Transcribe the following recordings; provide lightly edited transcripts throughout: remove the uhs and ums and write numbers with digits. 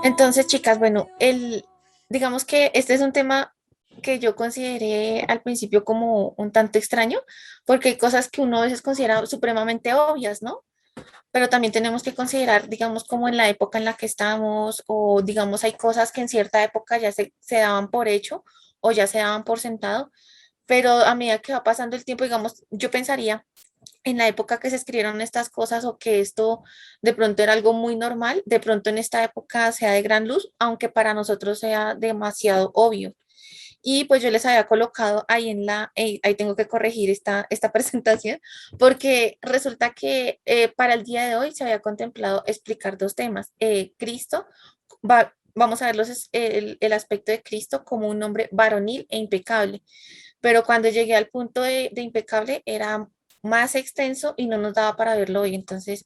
Entonces, chicas, bueno, digamos que este es un tema que yo consideré al principio como un tanto extraño, porque hay cosas que uno a veces considera supremamente obvias, ¿no? Pero también tenemos que considerar, digamos, como en la época en la que estamos, o digamos, hay cosas que en cierta época ya se daban por hecho o ya se daban por sentado, pero a medida que va pasando el tiempo, digamos, yo pensaría en la época que se escribieron estas cosas o que esto de pronto era algo muy normal, de pronto en esta época sea de gran luz, aunque para nosotros sea demasiado obvio. Y pues yo les había colocado ahí ahí tengo que corregir esta presentación, porque resulta que para el día de hoy se había contemplado explicar dos temas. Cristo, vamos a ver el aspecto de Cristo como un hombre varonil e impecable, pero cuando llegué al punto de impecable era más extenso y no nos daba para verlo hoy, entonces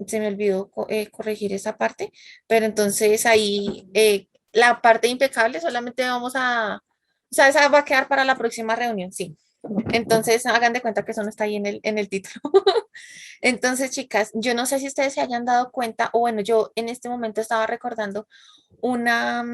se me olvidó corregir esa parte, pero entonces ahí la parte impecable solamente o sea, esa va a quedar para la próxima reunión, sí. Entonces hagan de cuenta que eso no está ahí en el título. Entonces, chicas, yo no sé si ustedes se hayan dado cuenta, o bueno, yo en este momento estaba recordando una,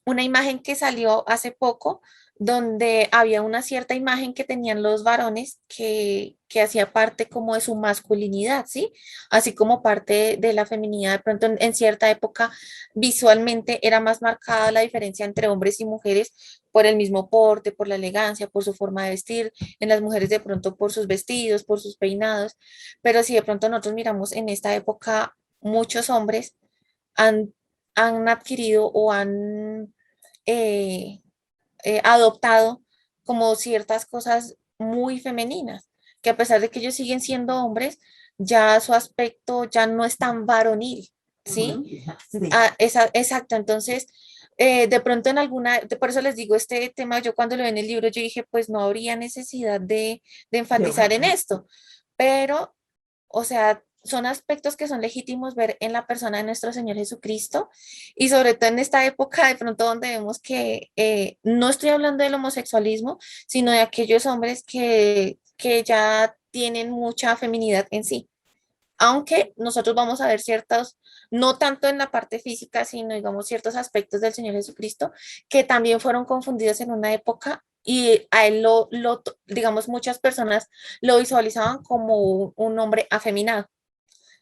una imagen que salió hace poco donde había una cierta imagen que tenían los varones que hacía parte como de su masculinidad, ¿sí? Así como parte de la feminidad. De pronto en cierta época visualmente era más marcada la diferencia entre hombres y mujeres por el mismo porte, por la elegancia, por su forma de vestir, en las mujeres de pronto por sus vestidos, por sus peinados, pero si de pronto nosotros miramos en esta época, muchos hombres han, han adquirido o han eh, adoptado como ciertas cosas muy femeninas, que a pesar de que ellos siguen siendo hombres, ya su aspecto ya no es tan varonil, ¿sí? Sí. Exacto, entonces, de pronto por eso les digo, este tema, yo cuando lo vi en el libro, yo dije, pues no habría necesidad de enfatizar en esto, pero, o sea, son aspectos que son legítimos ver en la persona de nuestro Señor Jesucristo y sobre todo en esta época de pronto donde vemos que no estoy hablando del homosexualismo, sino de aquellos hombres que ya tienen mucha feminidad en sí. Aunque nosotros vamos a ver ciertos, no tanto en la parte física, sino digamos ciertos aspectos del Señor Jesucristo que también fueron confundidos en una época y a él digamos, muchas personas lo visualizaban como un hombre afeminado.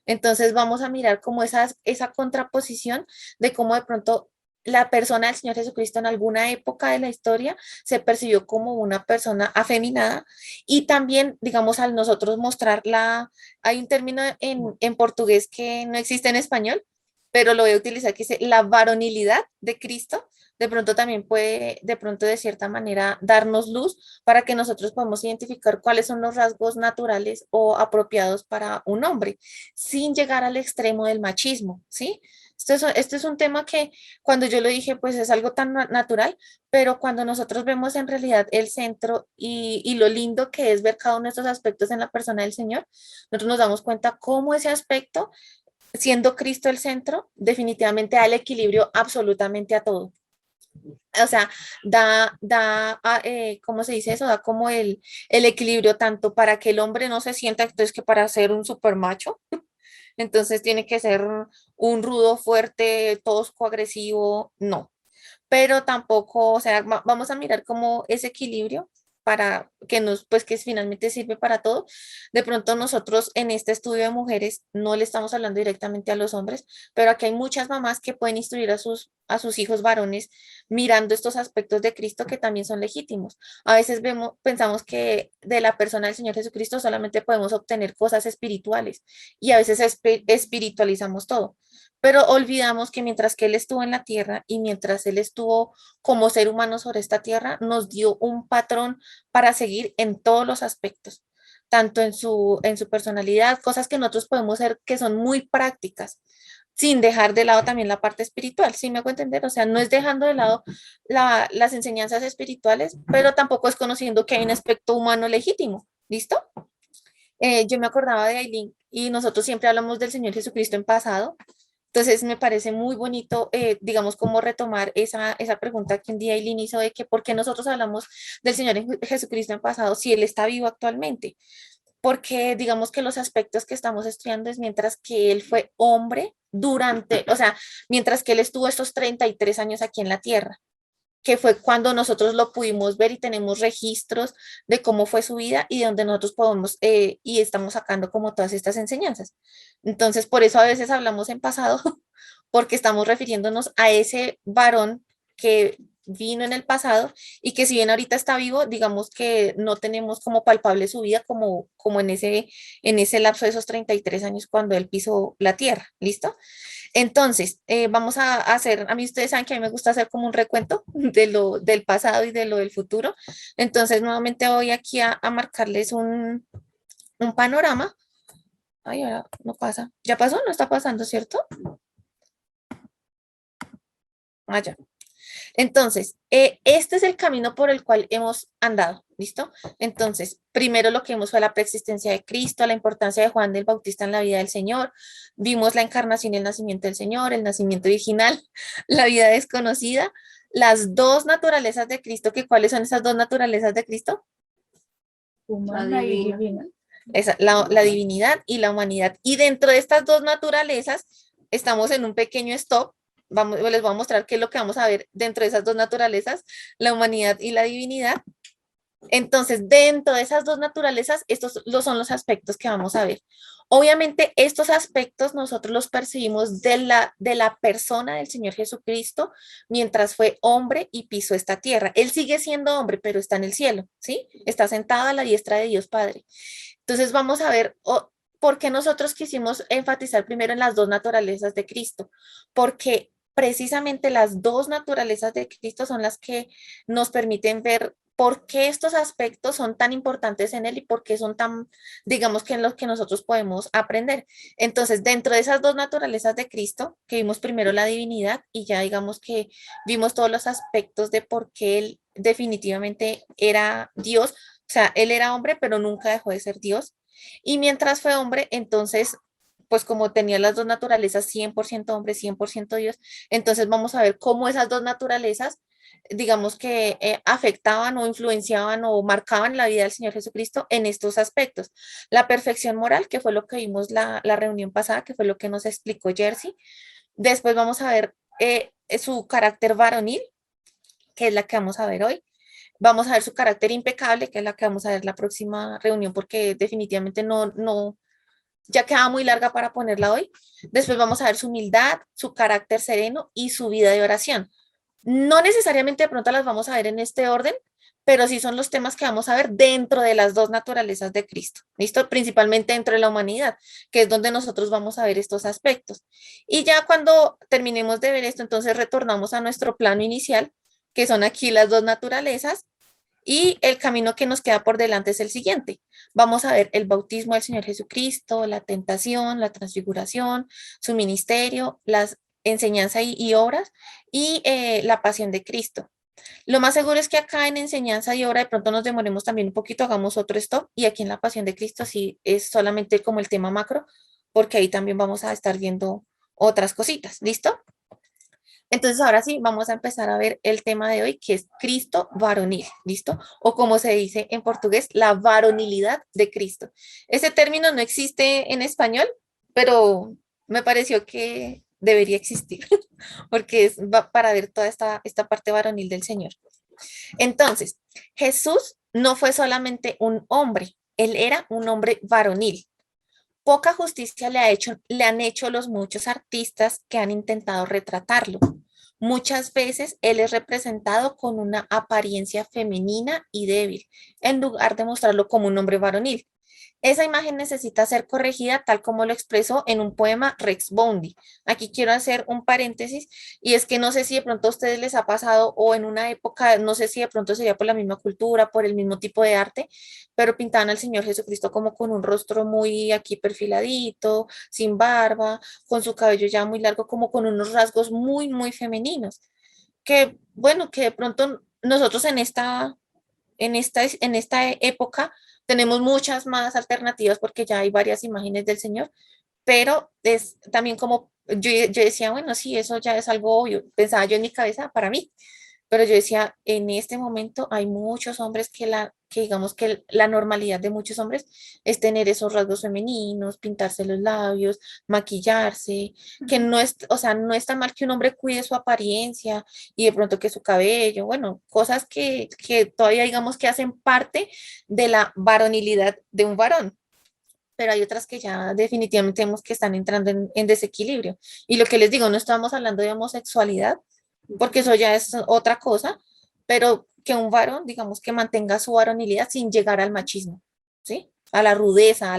Entonces vamos a mirar como esa contraposición de cómo de pronto la persona del Señor Jesucristo en alguna época de la historia se percibió como una persona afeminada y también, digamos, al nosotros mostrarla, hay un término en portugués que no existe en español, pero lo voy a utilizar que dice la varonilidad de Cristo. De pronto también puede, de pronto de cierta manera, darnos luz para que nosotros podamos identificar cuáles son los rasgos naturales o apropiados para un hombre sin llegar al extremo del machismo, ¿sí? Esto es un tema que cuando yo lo dije, pues es algo tan natural, pero cuando nosotros vemos en realidad el centro y lo lindo que es ver cada uno de estos aspectos en la persona del Señor, nosotros nos damos cuenta cómo ese aspecto, siendo Cristo el centro, definitivamente da el equilibrio absolutamente a todo. O sea, ¿cómo se dice eso? Da como el equilibrio tanto para que el hombre no se sienta, entonces que para ser un super macho, entonces tiene que ser un rudo, fuerte, tosco, agresivo, no. Pero tampoco, o sea, vamos a mirar como ese equilibrio para que pues que finalmente sirve para todo. De pronto nosotros en este estudio de mujeres no le estamos hablando directamente a los hombres, pero aquí hay muchas mamás que pueden instruir a sus hijos varones mirando estos aspectos de Cristo que también son legítimos. A veces pensamos que de la persona del Señor Jesucristo solamente podemos obtener cosas espirituales y a veces espiritualizamos todo, pero olvidamos que mientras que Él estuvo en la tierra y mientras Él estuvo como ser humano sobre esta tierra, nos dio un patrón para seguir en todos los aspectos, tanto en su personalidad, cosas que nosotros podemos hacer que son muy prácticas, sin dejar de lado también la parte espiritual, ¿sí me hago entender? O sea, no es dejando de lado las enseñanzas espirituales, pero tampoco es conociendo que hay un aspecto humano legítimo, ¿listo? Yo me acordaba de Aileen y nosotros siempre hablamos del Señor Jesucristo en pasado, entonces me parece muy bonito, digamos, como retomar esa pregunta que un día Aileen hizo de que por qué nosotros hablamos del Señor Jesucristo en pasado si Él está vivo actualmente. porque digamos que los aspectos que estamos estudiando es mientras que él fue hombre durante, o sea, mientras que él estuvo estos 33 años aquí en la tierra, que fue cuando nosotros lo pudimos ver y tenemos registros de cómo fue su vida y de donde nosotros podemos y estamos sacando como todas estas enseñanzas. Entonces, por eso a veces hablamos en pasado, porque estamos refiriéndonos a ese varón que vino en el pasado y que si bien ahorita está vivo, digamos que no tenemos como palpable su vida como en ese lapso de esos 33 años cuando él pisó la tierra, ¿listo? Entonces, vamos a hacer, a mí ustedes saben que a mí me gusta hacer como un recuento de lo del pasado y de lo del futuro. Entonces, nuevamente voy aquí a marcarles un panorama. Ay, ahora no pasa. ¿Ya pasó? No está pasando, ¿cierto? Ah, ya. Entonces, este es el camino por el cual hemos andado, ¿listo? Entonces, primero lo que vimos fue la preexistencia de Cristo, la importancia de Juan del Bautista en la vida del Señor, vimos la encarnación y el nacimiento del Señor, el nacimiento original, la vida desconocida, las dos naturalezas de Cristo, que ¿cuáles son esas dos naturalezas de Cristo? Humana y divina. La divinidad y la humanidad. Y dentro de estas dos naturalezas, estamos en un pequeño stop. Les voy a mostrar qué es lo que vamos a ver dentro de esas dos naturalezas, la humanidad y la divinidad. Entonces, dentro de esas dos naturalezas, son los aspectos que vamos a ver. Obviamente, estos aspectos nosotros los percibimos de la persona del Señor Jesucristo mientras fue hombre y pisó esta tierra. Él sigue siendo hombre, pero está en el cielo, ¿sí? Está sentado a la diestra de Dios Padre. Entonces, vamos a ver por qué nosotros quisimos enfatizar primero en las dos naturalezas de Cristo, porque precisamente las dos naturalezas de Cristo son las que nos permiten ver por qué estos aspectos son tan importantes en él y por qué son tan, digamos que en los que nosotros podemos aprender. Entonces, dentro de esas dos naturalezas de Cristo, que vimos primero la divinidad y ya digamos que vimos todos los aspectos de por qué él definitivamente era Dios, o sea, él era hombre, pero nunca dejó de ser Dios. Y mientras fue hombre, entonces pues como tenía las dos naturalezas, 100% hombre, 100% Dios, entonces vamos a ver cómo esas dos naturalezas digamos que afectaban o influenciaban o marcaban la vida del Señor Jesucristo en estos aspectos. La perfección moral, que fue lo que vimos la reunión pasada, que fue lo que nos explicó Jersey. Después vamos a ver su carácter varonil, que es la que vamos a ver hoy. Vamos a ver su carácter impecable, que es la que vamos a ver la próxima reunión, porque definitivamente ya queda muy larga para ponerla hoy. Después vamos a ver su humildad, su carácter sereno y su vida de oración. No necesariamente de pronto las vamos a ver en este orden, pero sí son los temas que vamos a ver dentro de las dos naturalezas de Cristo, ¿listo? Principalmente dentro de la humanidad, que es donde nosotros vamos a ver estos aspectos. Y ya cuando terminemos de ver esto, entonces retornamos a nuestro plano inicial, que son aquí las dos naturalezas, y el camino que nos queda por delante es el siguiente. Vamos a ver el bautismo del Señor Jesucristo, la tentación, la transfiguración, su ministerio, las enseñanzas y obras y la pasión de Cristo. Lo más seguro es que acá en enseñanza y obra de pronto nos demoremos también un poquito, hagamos otro stop y aquí en la pasión de Cristo sí es solamente como el tema macro, porque ahí también vamos a estar viendo otras cositas. ¿Listo? Entonces, ahora sí, vamos a empezar a ver el tema de hoy, que es Cristo varonil, ¿listo? O como se dice en portugués, la varonilidad de Cristo. Ese término no existe en español, pero me pareció que debería existir, porque va para ver toda esta parte varonil del Señor. Entonces, Jesús no fue solamente un hombre, él era un hombre varonil. Poca justicia le han hecho los muchos artistas que han intentado retratarlo. Muchas veces él es representado con una apariencia femenina y débil, en lugar de mostrarlo como un hombre varonil. Esa imagen necesita ser corregida tal como lo expresó en un poema Rex Bondi. Aquí quiero hacer un paréntesis y es que no sé si de pronto a ustedes les ha pasado o en una época, no sé si de pronto sería por la misma cultura, por el mismo tipo de arte, pero pintaban al Señor Jesucristo como con un rostro muy aquí perfiladito, sin barba, con su cabello ya muy largo, como con unos rasgos muy, muy femeninos. Que bueno, que de pronto nosotros en esta época tenemos muchas más alternativas porque ya hay varias imágenes del Señor, pero es también como yo decía, bueno, sí, eso ya es algo obvio, pensaba yo en mi cabeza para mí, Pero yo decía, en este momento hay muchos hombres que digamos que la normalidad de muchos hombres es tener esos rasgos femeninos, pintarse los labios, maquillarse, que no es, o sea, no está mal que un hombre cuide su apariencia y de pronto que su cabello, bueno, cosas que todavía digamos que hacen parte de la varonilidad de un varón. Pero hay otras que ya definitivamente vemos que están entrando en desequilibrio. Y lo que les digo, no estamos hablando de homosexualidad, porque eso ya es otra cosa, pero que un varón, digamos, que mantenga su varonilidad sin llegar al machismo, ¿sí? A la rudeza,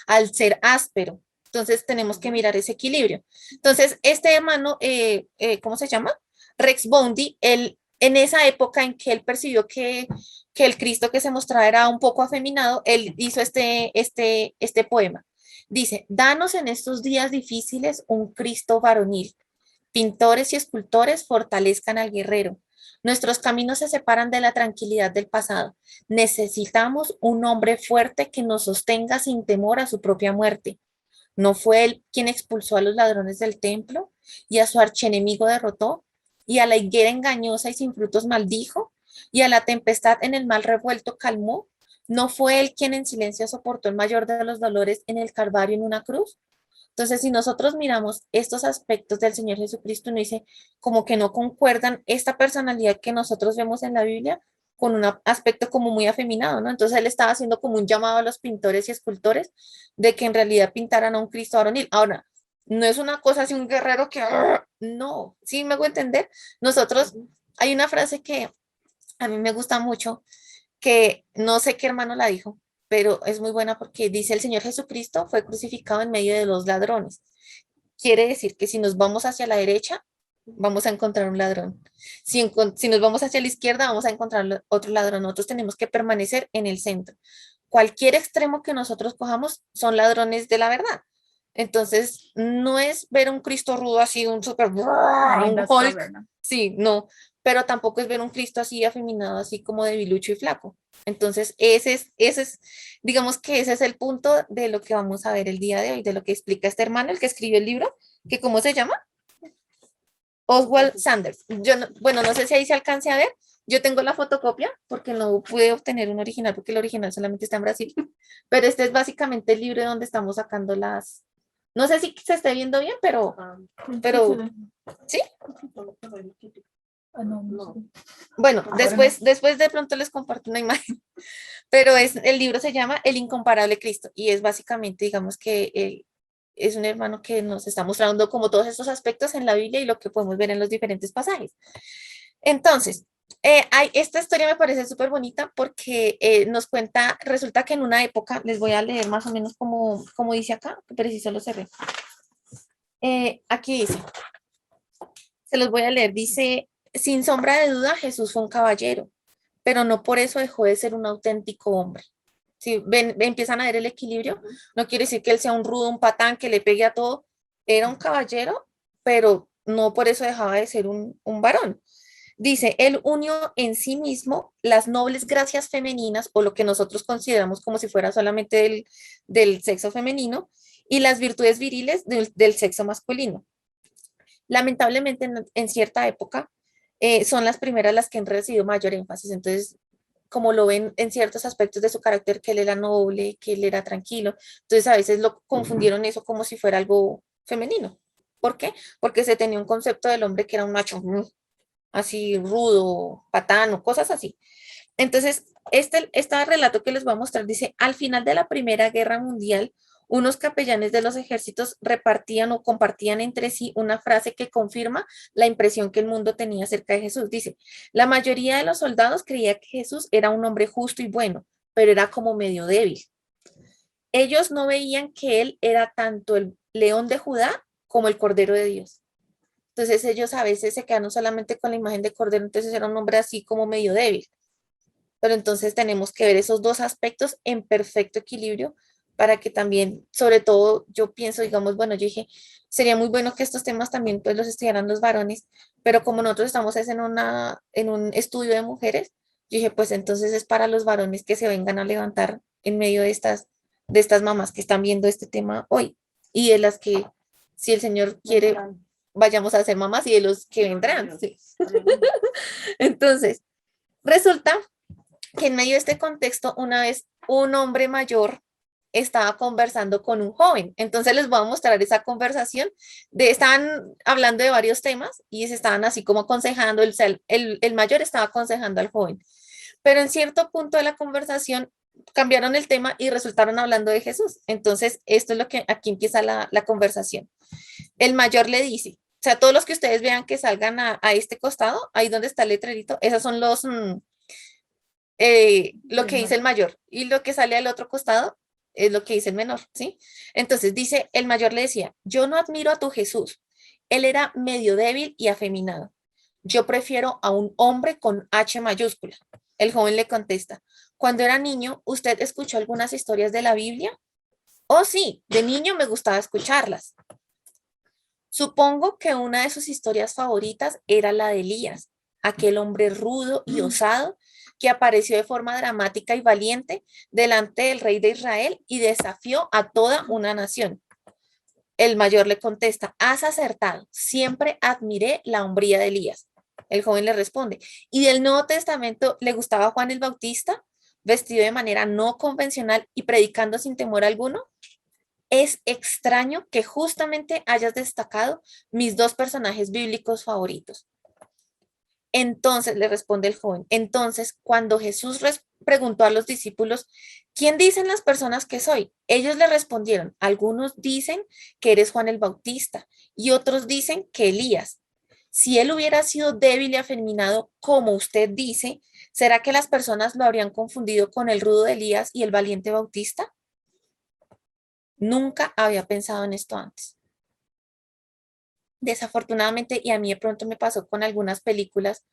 al ser áspero. Entonces tenemos que mirar ese equilibrio. Entonces, este hermano, ¿cómo se llama? Rex Boundy, él, en esa época en que él percibió que el Cristo que se mostraba era un poco afeminado, él hizo este poema. Dice, danos en estos días difíciles un Cristo varonil. Pintores y escultores fortalezcan al guerrero. Nuestros caminos se separan de la tranquilidad del pasado. Necesitamos un hombre fuerte que nos sostenga sin temor a su propia muerte. ¿No fue él quien expulsó a los ladrones del templo y a su archienemigo derrotó? ¿Y a la higuera engañosa y sin frutos maldijo? ¿Y a la tempestad en el mal revuelto calmó? ¿No fue él quien en silencio soportó el mayor de los dolores en el Calvario en una cruz? Entonces, si nosotros miramos estos aspectos del Señor Jesucristo, nos dice como que no concuerdan esta personalidad que nosotros vemos en la Biblia con un aspecto como muy afeminado, ¿no? Entonces él estaba haciendo como un llamado a los pintores y escultores de que en realidad pintaran a un Cristo varonil. Ahora, no es una cosa así, un guerrero que, no, sí me hago entender. Nosotros, hay una frase que a mí me gusta mucho, que no sé qué hermano la dijo, pero es muy buena porque dice el Señor Jesucristo fue crucificado en medio de los ladrones. Quiere decir que si nos vamos hacia la derecha, vamos a encontrar un ladrón. Si nos vamos hacia la izquierda, vamos a encontrar otro ladrón. Nosotros tenemos que permanecer en el centro. Cualquier extremo que nosotros cojamos son ladrones de la verdad. Entonces, no es ver un Cristo rudo así, un super, Ay, un no está Hulk, bueno. sí, no, pero tampoco es ver un Cristo así afeminado, así como debilucho y flaco. Entonces, ese es, digamos que ese es el punto de lo que vamos a ver el día de hoy, de lo que explica este hermano, el que escribió el libro, que ¿cómo se llama? Oswald Sanders. Yo no, bueno, no sé si ahí se alcance a ver. Yo tengo la fotocopia porque no pude obtener un original porque el original solamente está en Brasil. Pero este es básicamente el libro donde estamos sacando las. No sé si se esté viendo bien, pero sí. Ah, no, no sé. Bueno, Ahora no. después de pronto les comparto una imagen. Pero el libro se llama El Incomparable Cristo y es básicamente, digamos que es un hermano que nos está mostrando como todos estos aspectos en la Biblia y lo que podemos ver en los diferentes pasajes. Entonces, esta historia me parece súper bonita porque nos cuenta, resulta que en una época, les voy a leer más o menos como dice acá, que preciso lo cerré. Aquí dice, se los voy a leer, dice, sin sombra de duda Jesús fue un caballero, pero no por eso dejó de ser un auténtico hombre. Si empiezan a ver el equilibrio, no quiere decir que él sea un rudo, un patán, que le pegue a todo. Era un caballero, pero no por eso dejaba de ser un varón. Dice, él unió en sí mismo las nobles gracias femeninas, o lo que nosotros consideramos como si fuera solamente del sexo femenino, y las virtudes viriles del sexo masculino. Lamentablemente, en cierta época, son las primeras las que han recibido mayor énfasis. Entonces, como lo ven en ciertos aspectos de su carácter, que él era noble, que él era tranquilo. Entonces a veces lo confundieron eso como si fuera algo femenino. ¿Por qué? Porque se tenía un concepto del hombre que era un macho así rudo, patano, cosas así. Entonces, este relato que les voy a mostrar dice, al final de la Primera Guerra Mundial, unos capellanes de los ejércitos repartían o compartían entre sí una frase que confirma la impresión que el mundo tenía acerca de Jesús. Dice, la mayoría de los soldados creía que Jesús era un hombre justo y bueno, pero era como medio débil. Ellos no veían que él era tanto el león de Judá como el Cordero de Dios. Entonces ellos a veces se quedaron solamente con la imagen de Cordero, entonces era un hombre así como medio débil. Pero entonces tenemos que ver esos dos aspectos en perfecto equilibrio para que también, sobre todo, yo pienso, digamos, bueno, yo dije, sería muy bueno que estos temas también pues los estudiaran los varones, pero como nosotros estamos en un estudio de mujeres, yo dije, pues entonces es para los varones que se vengan a levantar en medio de estas mamás que están viendo este tema hoy y de las que, si el Señor quiere, vayamos a ser mamás y de los que vendrán. ¿Sí? Entonces, resulta que en medio de este contexto, una vez un hombre mayor estaba conversando con un joven. Entonces les voy a mostrar esa conversación. Estaban hablando de varios temas y se estaban así como aconsejando, el mayor estaba aconsejando al joven. Pero en cierto punto de la conversación cambiaron el tema y resultaron hablando de Jesús. Entonces, esto es lo que aquí empieza la conversación. El mayor le dice, o sea, todos los que ustedes vean que salgan a este costado, ahí donde está el letrerito, esos son lo que dice el mayor y lo que sale al otro costado es lo que dice el menor, ¿sí? Entonces dice, el mayor le decía, yo no admiro a tu Jesús, él era medio débil y afeminado, yo prefiero a un hombre con H mayúscula. El joven le contesta, cuando era niño, ¿usted escuchó algunas historias de la Biblia? Oh, sí, de niño me gustaba escucharlas. Supongo que una de sus historias favoritas era la de Elías, aquel hombre rudo y osado que apareció de forma dramática y valiente delante del rey de Israel y desafió a toda una nación. El mayor le contesta, has acertado, siempre admiré la hombría de Elías. El joven le responde, ¿y del Nuevo Testamento le gustaba Juan el Bautista, vestido de manera no convencional y predicando sin temor alguno? Es extraño que justamente hayas destacado mis dos personajes bíblicos favoritos. Entonces le responde el joven, entonces cuando Jesús preguntó a los discípulos, ¿quién dicen las personas que soy? Ellos le respondieron, algunos dicen que eres Juan el Bautista y otros dicen que Elías. Si él hubiera sido débil y afeminado, como usted dice, ¿será que las personas lo habrían confundido con el rudo de Elías y el valiente Bautista? Nunca había pensado en esto antes. Desafortunadamente, y a mí de pronto me pasó con algunas películas,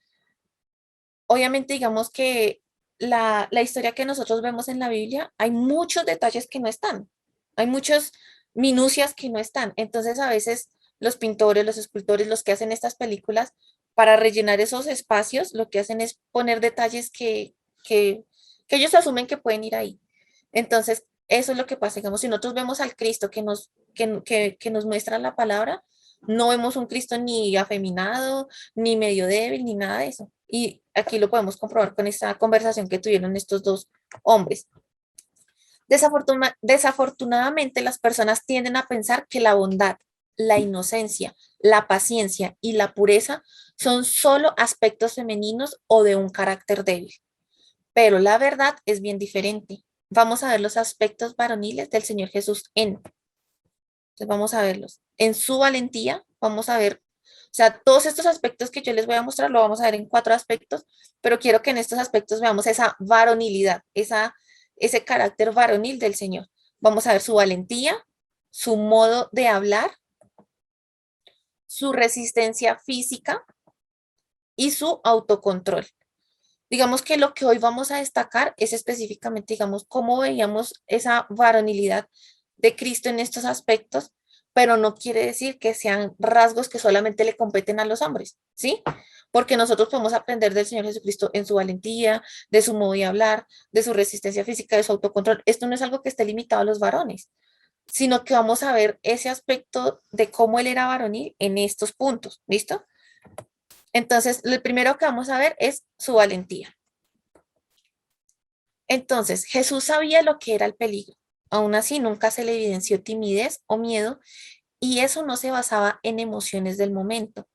obviamente digamos que la historia que nosotros vemos en la Biblia, hay muchos detalles que no están, hay muchas minucias que no están. Entonces a veces los pintores, los escultores, los que hacen estas películas, para rellenar esos espacios, lo que hacen es poner detalles que ellos asumen que pueden ir ahí. Entonces, eso es lo que pasa. Digamos, si nosotros vemos al Cristo que nos muestra la palabra, no vemos un Cristo ni afeminado, ni medio débil, ni nada de eso. Y aquí lo podemos comprobar con esta conversación que tuvieron estos dos hombres. Desafortunadamente, las personas tienden a pensar que la bondad, la inocencia, la paciencia y la pureza son solo aspectos femeninos o de un carácter débil. Pero la verdad es bien diferente. Vamos a ver los aspectos varoniles del Señor Jesús entonces vamos a verlos. En su valentía, vamos a ver, o sea, todos estos aspectos que yo les voy a mostrar, lo vamos a ver en 4 aspectos, pero quiero que en estos aspectos veamos esa varonilidad, ese carácter varonil del Señor. Vamos a ver su valentía, su modo de hablar, su resistencia física y su autocontrol. Digamos que lo que hoy vamos a destacar es específicamente, digamos, cómo veíamos esa varonilidad de Cristo en estos aspectos, pero no quiere decir que sean rasgos que solamente le competen a los hombres, ¿sí? Porque nosotros podemos aprender del Señor Jesucristo en su valentía, de su modo de hablar, de su resistencia física, de su autocontrol. Esto no es algo que esté limitado a los varones, sino que vamos a ver ese aspecto de cómo él era varonil en estos puntos, ¿listo? Entonces, lo primero que vamos a ver es su valentía. Entonces, Jesús sabía lo que era el peligro. Aún así, nunca se le evidenció timidez o miedo y eso no se basaba en emociones del momento.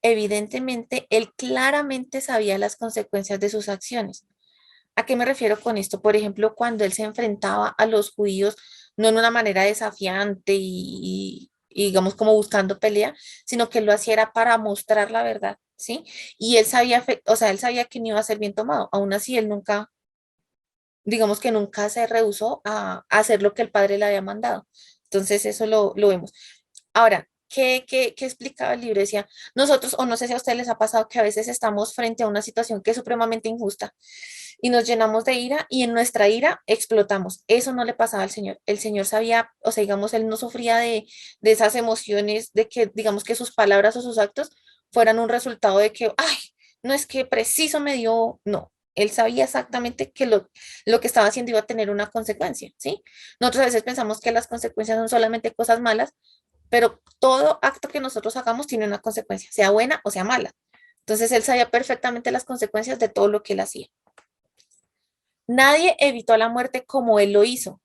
Evidentemente, él claramente sabía las consecuencias de sus acciones. ¿A qué me refiero con esto? Por ejemplo, cuando él se enfrentaba a los judíos, no en una manera desafiante y digamos como buscando pelea, sino que lo hacía era para mostrar la verdad, ¿sí? Y él sabía, o sea, él sabía que no iba a ser bien tomado. Aún así, él nunca, digamos que nunca se rehusó a hacer lo que el padre le había mandado. Entonces, eso lo vemos. Ahora, ¿qué explicaba el libro? Decía, nosotros, o no sé si a ustedes les ha pasado que a veces estamos frente a una situación que es supremamente injusta y nos llenamos de ira y en nuestra ira explotamos. Eso no le pasaba al Señor. El Señor sabía, o sea, digamos, él no sufría de esas emociones, de que, digamos, que sus palabras o sus actos fueran un resultado de que, ay, no es que preciso me dio, no. Él sabía exactamente que lo que estaba haciendo iba a tener una consecuencia, ¿sí? Nosotros a veces pensamos que las consecuencias son solamente cosas malas, pero todo acto que nosotros hagamos tiene una consecuencia, sea buena o sea mala. Entonces él sabía perfectamente las consecuencias de todo lo que él hacía. Nadie evitó la muerte como él lo hizo.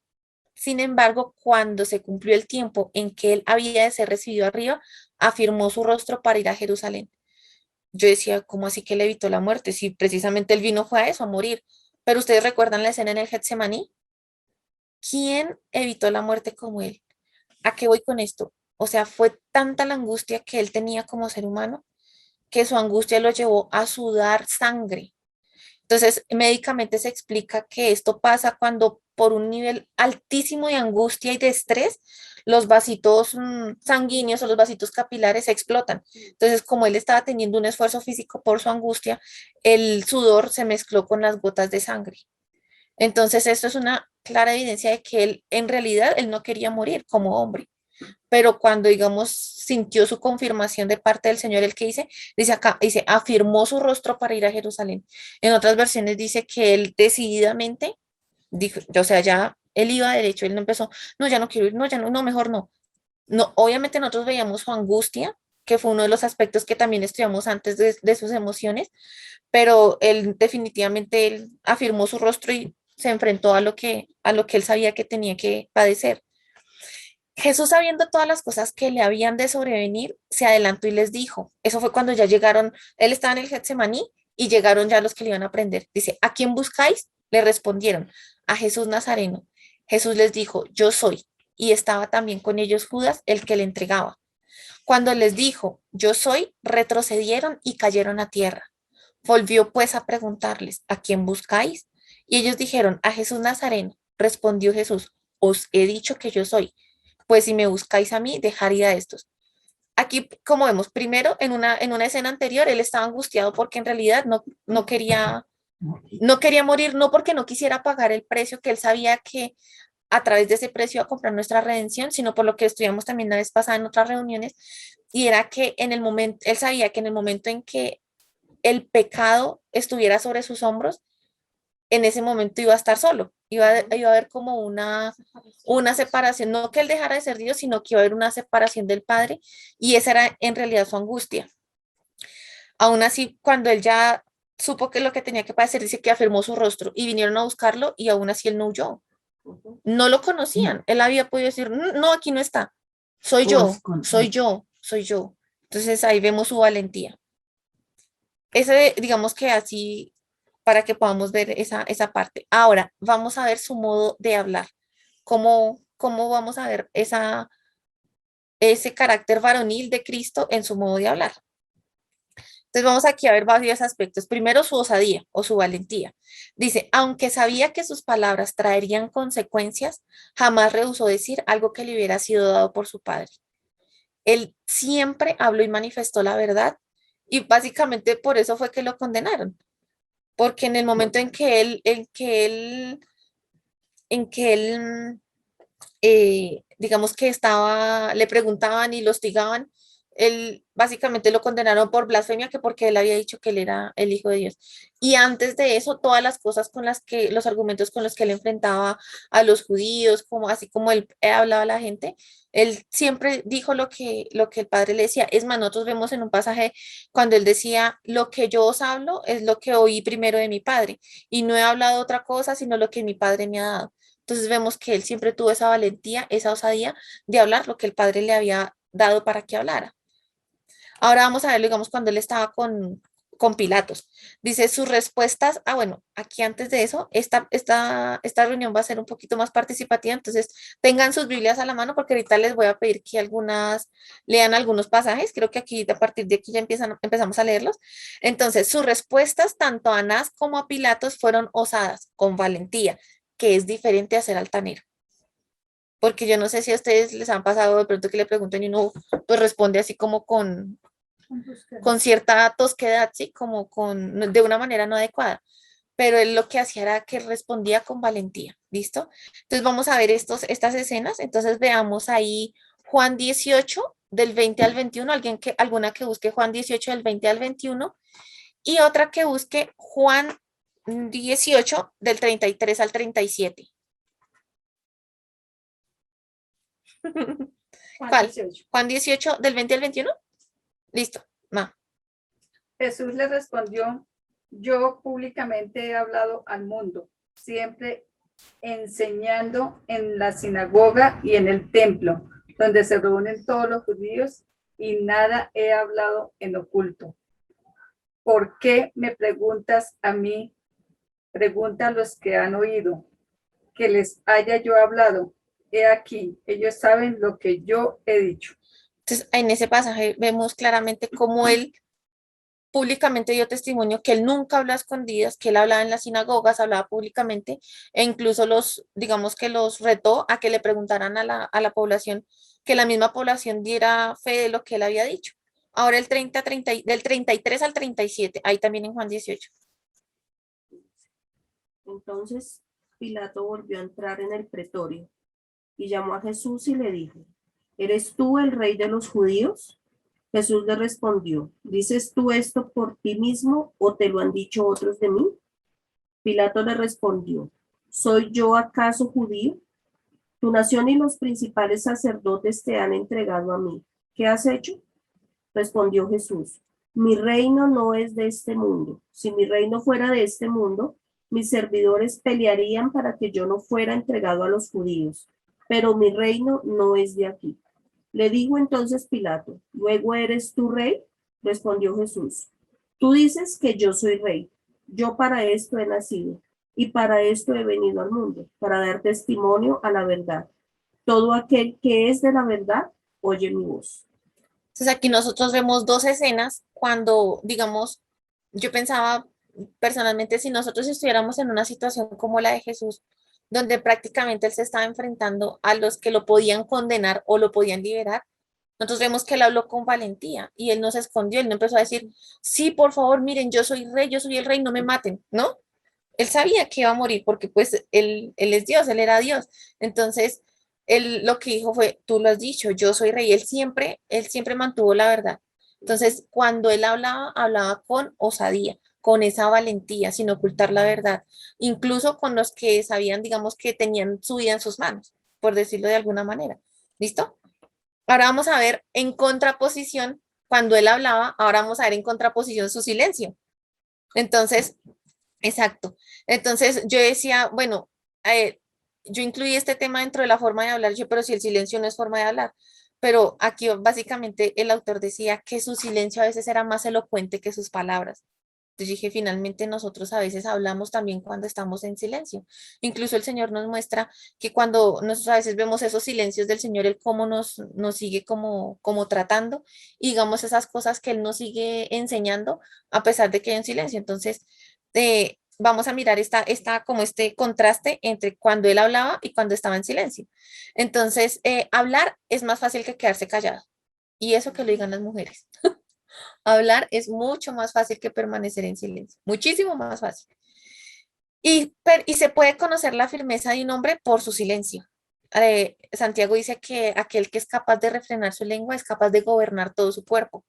Sin embargo, cuando se cumplió el tiempo en que él había de ser recibido arriba, afirmó su rostro para ir a Jerusalén. Yo decía, ¿cómo así que le evitó la muerte? Si precisamente él vino fue a eso, a morir. Pero ustedes recuerdan la escena en el Getsemaní. ¿Quién evitó la muerte como él? ¿A qué voy con esto? O sea, fue tanta la angustia que él tenía como ser humano que su angustia lo llevó a sudar sangre. Entonces, médicamente se explica que esto pasa cuando por un nivel altísimo de angustia y de estrés, los vasitos sanguíneos o los vasitos capilares explotan. Entonces, como él estaba teniendo un esfuerzo físico por su angustia, el sudor se mezcló con las gotas de sangre. Entonces, esto es una clara evidencia de que él, en realidad, él no quería morir como hombre, pero cuando, digamos, sintió su confirmación de parte del Señor, el que dice acá, dice, afirmó su rostro para ir a Jerusalén. En otras versiones dice que él decididamente dijo, o sea, ya él iba derecho, él no empezó, no, ya no quiero ir, no, ya no, no, mejor no. No, obviamente nosotros veíamos su angustia, que fue uno de los aspectos que también estudiamos antes de sus emociones, pero él definitivamente él afirmó su rostro y se enfrentó a lo que él sabía que tenía que padecer. Jesús, sabiendo todas las cosas que le habían de sobrevenir, se adelantó y les dijo, eso fue cuando ya llegaron, él estaba en el Getsemaní y llegaron ya los que le iban a prender. Dice, ¿a quién buscáis? Le respondieron, a Jesús Nazareno. Jesús les dijo, yo soy. Y estaba también con ellos Judas, el que le entregaba. Cuando les dijo, yo soy, retrocedieron y cayeron a tierra. Volvió pues a preguntarles, ¿a quién buscáis? Y ellos dijeron, a Jesús Nazareno. Respondió Jesús, os he dicho que yo soy. Pues si me buscáis a mí, dejaría a estos. Aquí, como vemos, primero en una escena anterior, él estaba angustiado porque en realidad no quería morir, no porque no quisiera pagar el precio que él sabía que a través de ese precio iba a comprar nuestra redención, sino por lo que estudiamos también la vez pasada en otras reuniones, y era que en el momento, él sabía que en el momento en que el pecado estuviera sobre sus hombros, en ese momento iba a estar solo, iba a haber como una separación, no que él dejara de ser Dios, sino que iba a haber una separación del Padre, y esa era en realidad su angustia. Aún así, cuando él ya supo que lo que tenía que padecer, dice que afirmó su rostro y vinieron a buscarlo y aún así él no huyó. No lo conocían. Él había podido decir, no, aquí no está. Soy yo, soy yo, soy yo. Entonces ahí vemos su valentía. Ese, digamos que así, para que podamos ver esa parte. Ahora, vamos a ver su modo de hablar. ¿Cómo vamos a ver ese carácter varonil de Cristo en su modo de hablar? Entonces vamos aquí a ver varios aspectos. Primero, su osadía o su valentía. Dice, aunque sabía que sus palabras traerían consecuencias, jamás rehusó decir algo que le hubiera sido dado por su padre. Él siempre habló y manifestó la verdad y básicamente por eso fue que lo condenaron, porque en el momento en que él digamos que le preguntaban y lo hostigaban, él básicamente lo condenaron por blasfemia, que porque él había dicho que él era el Hijo de Dios. Y antes de eso, todas las cosas los argumentos con los que él enfrentaba a los judíos, como así como él hablaba a la gente, él siempre dijo lo que el Padre le decía. Es más, nosotros vemos en un pasaje cuando él decía, lo que yo os hablo es lo que oí primero de mi Padre, y no he hablado otra cosa, sino lo que mi Padre me ha dado. Entonces vemos que él siempre tuvo esa valentía, esa osadía de hablar lo que el padre le había dado para que hablara. Ahora vamos a ver, digamos, cuando él estaba con Pilatos. Dice sus respuestas, bueno, aquí antes de eso, esta reunión va a ser un poquito más participativa, entonces tengan sus Biblias a la mano porque ahorita les voy a pedir que lean algunos pasajes, creo que aquí, a partir de aquí ya empezamos a leerlos. Entonces, sus respuestas tanto a Anás como a Pilatos fueron osadas, con valentía, que es diferente a ser altanero. Porque yo no sé si a ustedes les han pasado de pronto que le preguntan y uno pues responde así como con cierta tosquedad, ¿sí? Como de una manera no adecuada. Pero él lo que hacía era que respondía con valentía, ¿listo? Entonces vamos a ver estas escenas. Entonces veamos ahí Juan 18 del 20 al 21, alguna que busque Juan 18 del 20 al 21 y otra que busque Juan 18 del 33 al 37. ¿Cuál? 18. Juan 18, del 20 al 21. Listo, ma. Jesús le respondió, yo públicamente he hablado al mundo, siempre enseñando en la sinagoga y en el templo, donde se reúnen todos los judíos, y nada he hablado en oculto. ¿Por qué me preguntas a mí? Pregunta a los que han oído, que les haya yo hablado. He aquí, ellos saben lo que yo he dicho. Entonces, en ese pasaje vemos claramente cómo él públicamente dio testimonio que él nunca hablaba a escondidas, que él hablaba en las sinagogas, hablaba públicamente, e incluso digamos que los retó a que le preguntaran a la población, que la misma población diera fe de lo que él había dicho. Ahora el 30, del 33 al 37, ahí también en Juan 18. Entonces Pilato volvió a entrar en el pretorio y llamó a Jesús y le dijo, ¿eres tú el rey de los judíos? Jesús le respondió, ¿dices tú esto por ti mismo o te lo han dicho otros de mí? Pilato le respondió, ¿soy yo acaso judío? Tu nación y los principales sacerdotes te han entregado a mí. ¿Qué has hecho? Respondió Jesús, mi reino no es de este mundo. Si mi reino fuera de este mundo, mis servidores pelearían para que yo no fuera entregado a los judíos, pero mi reino no es de aquí. Le dijo entonces Pilato, ¿luego eres tú rey? Respondió Jesús, tú dices que yo soy rey. Yo para esto he nacido y para esto he venido al mundo, para dar testimonio a la verdad. Todo aquel que es de la verdad, oye mi voz. Entonces aquí nosotros vemos dos escenas cuando, digamos, yo pensaba personalmente si nosotros estuviéramos en una situación como la de Jesús, donde prácticamente él se estaba enfrentando a los que lo podían condenar o lo podían liberar, nosotros vemos que él habló con valentía y él no se escondió, él no empezó a decir, sí, por favor, miren, yo soy rey, yo soy el rey, no me maten, ¿no? Él sabía que iba a morir porque pues él es Dios, él era Dios. Entonces, él lo que dijo fue, tú lo has dicho, yo soy rey. Él siempre mantuvo la verdad. Entonces, cuando él hablaba, hablaba con osadía, con esa valentía, sin ocultar la verdad, incluso con los que sabían, digamos, que tenían su vida en sus manos, por decirlo de alguna manera. ¿Listo? Ahora vamos a ver en contraposición, cuando él hablaba, ahora vamos a ver en contraposición su silencio. Entonces, exacto. Entonces yo decía, bueno, yo incluí este tema dentro de la forma de hablar, yo, pero si el silencio no es forma de hablar. Pero aquí básicamente el autor decía que su silencio a veces era más elocuente que sus palabras. Entonces dije, finalmente nosotros a veces hablamos también cuando estamos en silencio. Incluso el Señor nos muestra que cuando nosotros a veces vemos esos silencios del Señor, Él cómo nos sigue como tratando y digamos esas cosas que Él nos sigue enseñando a pesar de que hay un silencio. Entonces, vamos a mirar como este contraste entre cuando Él hablaba y cuando estaba en silencio. Entonces, hablar es más fácil que quedarse callado. Y eso que lo digan las mujeres. Hablar es mucho más fácil que permanecer en silencio, muchísimo más fácil. Y se puede conocer la firmeza de un hombre por su silencio. Santiago dice que aquel que es capaz de refrenar su lengua es capaz de gobernar todo su cuerpo.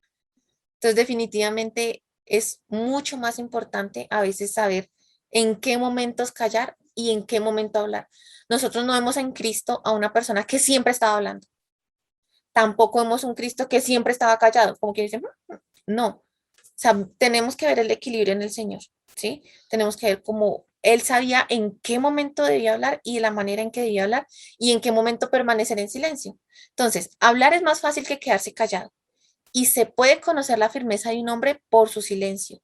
Entonces, definitivamente es mucho más importante a veces saber en qué momentos callar y en qué momento hablar. Nosotros no vemos en Cristo a una persona que siempre estaba hablando. Tampoco vemos un Cristo que siempre estaba callado, como que dice, no. O sea, tenemos que ver el equilibrio en el Señor, ¿sí? Tenemos que ver cómo Él sabía en qué momento debía hablar y la manera en que debía hablar y en qué momento permanecer en silencio. Entonces, hablar es más fácil que quedarse callado y se puede conocer la firmeza de un hombre por su silencio.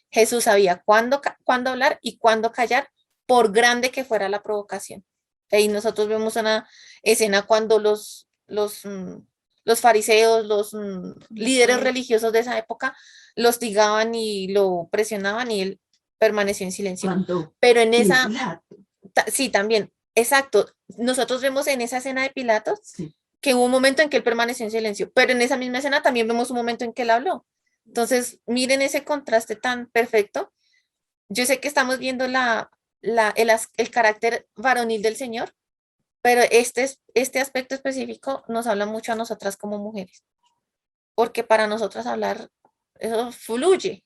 Jesús sabía cuándo hablar y cuándo callar, por grande que fuera la provocación. Ahí nosotros vemos una escena cuando los fariseos, líderes religiosos de esa época, lo hostigaban y lo presionaban y él permaneció en silencio. Cuando Pero en esa, Pilato, sí, también, exacto. Nosotros vemos en esa escena de Pilatos sí, que hubo un momento en que él permaneció en silencio, pero en esa misma escena también vemos un momento en que él habló. Entonces, miren ese contraste tan perfecto. Yo sé que estamos viendo el carácter varonil del Señor, pero este aspecto específico nos habla mucho a nosotras como mujeres, porque para nosotras hablar, eso fluye,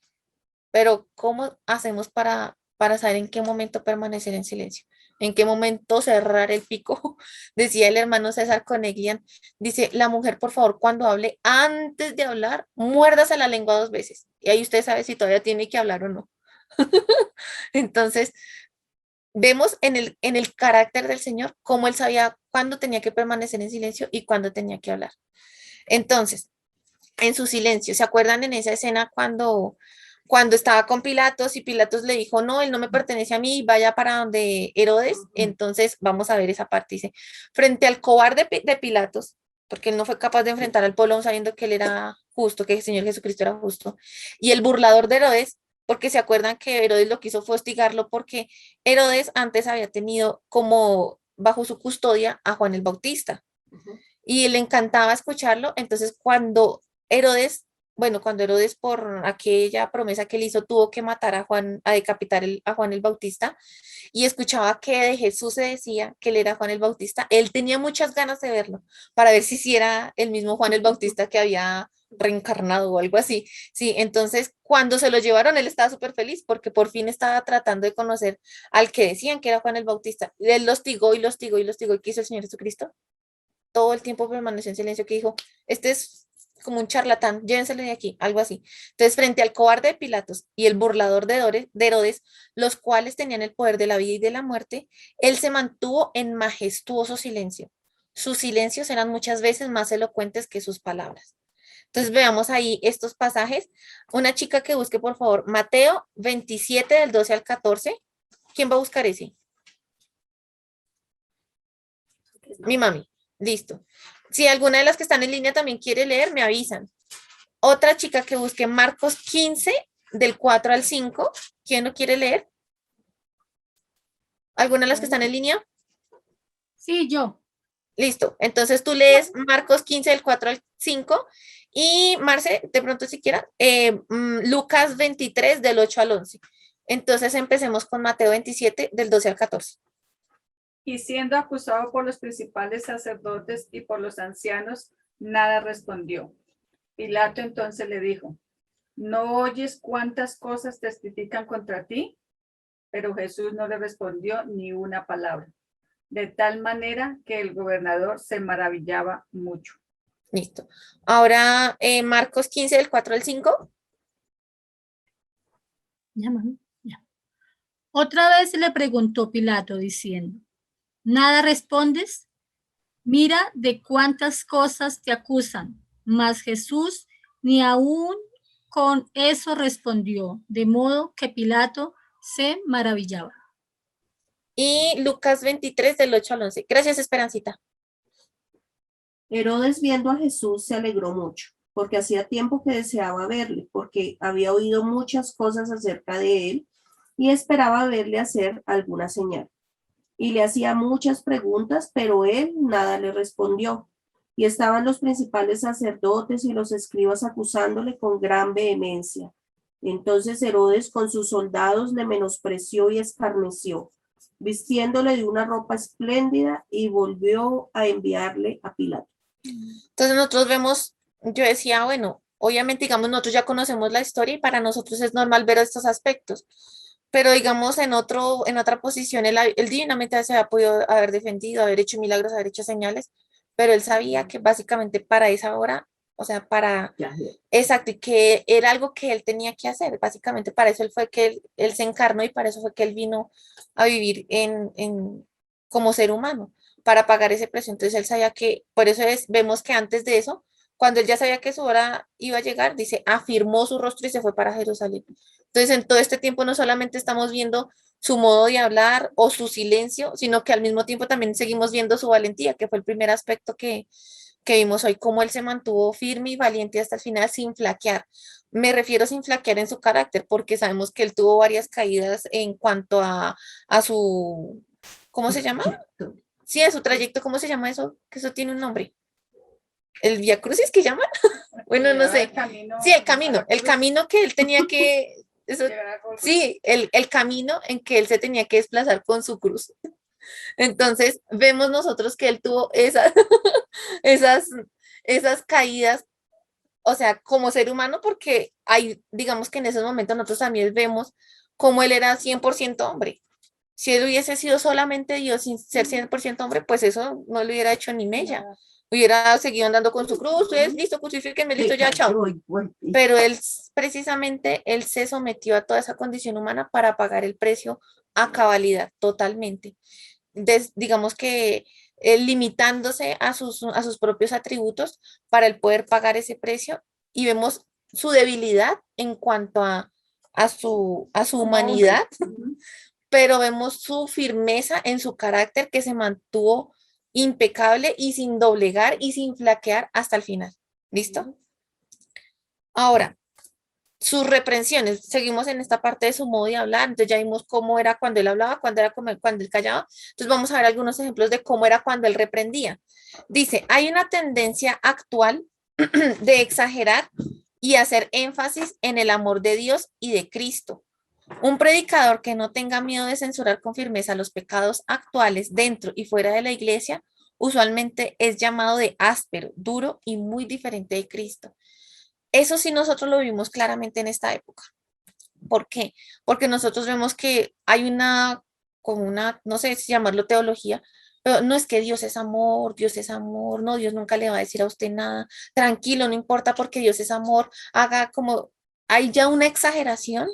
pero ¿cómo hacemos para saber en qué momento permanecer en silencio? en qué momento cerrar el pico, decía el hermano César Coneglian, dice, la mujer, por favor, cuando hable, antes de hablar, muérdase la lengua 2 veces, y ahí usted sabe si todavía tiene que hablar o no. Entonces, vemos en el carácter del Señor cómo él sabía cuándo tenía que permanecer en silencio y cuándo tenía que hablar. Entonces, en su silencio, ¿se acuerdan en esa escena cuando estaba con Pilatos y Pilatos le dijo, no, él no me pertenece a mí, vaya para donde Herodes? Entonces, vamos a ver esa parte. Dice, frente al cobarde de Pilatos, porque él no fue capaz de enfrentar al pueblo aún sabiendo que él era justo, que el Señor Jesucristo era justo, y el burlador de Herodes, porque se acuerdan que Herodes lo quiso fue hostigarlo porque Herodes antes había tenido como bajo su custodia a Juan el Bautista y le encantaba escucharlo. Entonces, Herodes, cuando Herodes por aquella promesa que él hizo tuvo que matar a Juan, a decapitar a Juan el Bautista, y escuchaba que de Jesús se decía que él era Juan el Bautista, él tenía muchas ganas de verlo para ver si era el mismo Juan el Bautista que había reencarnado o algo así. Sí, entonces cuando se lo llevaron, él estaba súper feliz porque por fin estaba tratando de conocer al que decían que era Juan el Bautista. Él lo hostigó y lo hostigó y lo hostigó. ¿Y qué hizo el Señor Jesucristo? Todo el tiempo permaneció en silencio, que dijo, este es como un charlatán, llévenselo de aquí, algo así. Entonces, frente al cobarde de Pilatos y el burlador de Herodes, los cuales tenían el poder de la vida y de la muerte, él se mantuvo en majestuoso silencio. Sus silencios eran muchas veces más elocuentes que sus palabras. Entonces, veamos ahí estos pasajes. Una chica que busque, por favor, Mateo 27 del 12 al 14. ¿Quién va a buscar ese? Mi mami. Listo. Si alguna de las que están en línea también quiere leer, me avisan. Otra chica que busque Marcos 15 del 4 al 5. ¿Quién lo quiere leer? ¿Alguna de las que están en línea? Sí, yo. Listo. Entonces tú lees Marcos 15 del 4 al 5 y Marce, de pronto siquiera, Lucas 23 del 8 al 11. Entonces empecemos con Mateo 27 del 12 al 14. Y siendo acusado por los principales sacerdotes y por los ancianos, nada respondió. Pilato entonces le dijo, ¿no oyes cuántas cosas testifican contra ti? Pero Jesús no le respondió ni una palabra, de tal manera que el gobernador se maravillaba mucho. Listo. Ahora Marcos 15 del 4 al 5. Ya, mami, ya. Otra vez le preguntó Pilato diciendo, ¿nada respondes? Mira de cuántas cosas te acusan. Mas Jesús ni aún con eso respondió, de modo que Pilato se maravillaba. Y Lucas 23 del 8 al 11. Gracias, Esperancita. Herodes, viendo a Jesús, se alegró mucho, porque hacía tiempo que deseaba verle, porque había oído muchas cosas acerca de él y esperaba verle hacer alguna señal. Y le hacía muchas preguntas, pero él nada le respondió. Y estaban los principales sacerdotes y los escribas acusándole con gran vehemencia. Entonces Herodes con sus soldados le menospreció y escarneció, vistiéndole de una ropa espléndida, y volvió a enviarle a Pilato. Entonces nosotros vemos, yo decía, bueno, obviamente, digamos, nosotros ya conocemos la historia y para nosotros es normal ver estos aspectos, pero digamos, en otra posición, él divinamente se había podido haber defendido, haber hecho milagros, haber hecho señales, pero él sabía que básicamente para esa hora, o sea, exacto, y que era algo que él tenía que hacer, básicamente para eso él fue que él se encarnó y para eso fue que él vino a vivir como ser humano para pagar ese precio. Entonces él sabía que, por eso vemos que antes de eso, cuando él ya sabía que su hora iba a llegar, dice, afirmó su rostro y se fue para Jerusalén. Entonces en todo este tiempo no solamente estamos viendo su modo de hablar o su silencio, sino que al mismo tiempo también seguimos viendo su valentía, que fue el primer aspecto que vimos hoy, cómo él se mantuvo firme y valiente hasta el final sin flaquear. Me refiero sin flaquear en su carácter, porque sabemos que él tuvo varias caídas en cuanto a su, ¿cómo se llama? Sí, a su trayecto, ¿cómo se llama eso? Que eso tiene un nombre. ¿El Vía Crucis que llaman? Bueno, no sé. Sí, el camino que él tenía que, eso, sí, el camino en que él se tenía que desplazar con su cruz. Entonces, vemos nosotros que él tuvo esas, esas caídas, o sea, como ser humano, porque hay, digamos que en esos momentos nosotros también vemos cómo él era 100% hombre. Si él hubiese sido solamente Dios sin ser 100% hombre, pues eso no le hubiera hecho ni mella. Hubiera seguido andando con su cruz, ustedes, listo, crucifíquenme, listo, ya, chao. Pero él precisamente, él se sometió a toda esa condición humana para pagar el precio a cabalidad, totalmente. Digamos que limitándose a sus propios atributos para el poder pagar ese precio y vemos su debilidad en cuanto a su humanidad, pero vemos su firmeza en su carácter que se mantuvo impecable y sin doblegar y sin flaquear hasta el final. ¿Listo? Ahora, sus reprensiones, seguimos en esta parte de su modo de hablar, entonces ya vimos cómo era cuando él hablaba, cuando él callaba, entonces vamos a ver algunos ejemplos de cómo era cuando él reprendía. Dice, hay una tendencia actual de exagerar y hacer énfasis en el amor de Dios y de Cristo. Un predicador que no tenga miedo de censurar con firmeza los pecados actuales dentro y fuera de la iglesia, usualmente es llamado de áspero, duro y muy diferente de Cristo. Eso sí nosotros lo vimos claramente en esta época. ¿Por qué? Porque nosotros vemos que hay como una, no sé si llamarlo teología, pero no es que Dios es amor, no, Dios nunca le va a decir a usted nada, tranquilo, no importa porque Dios es amor, haga como, hay ya una exageración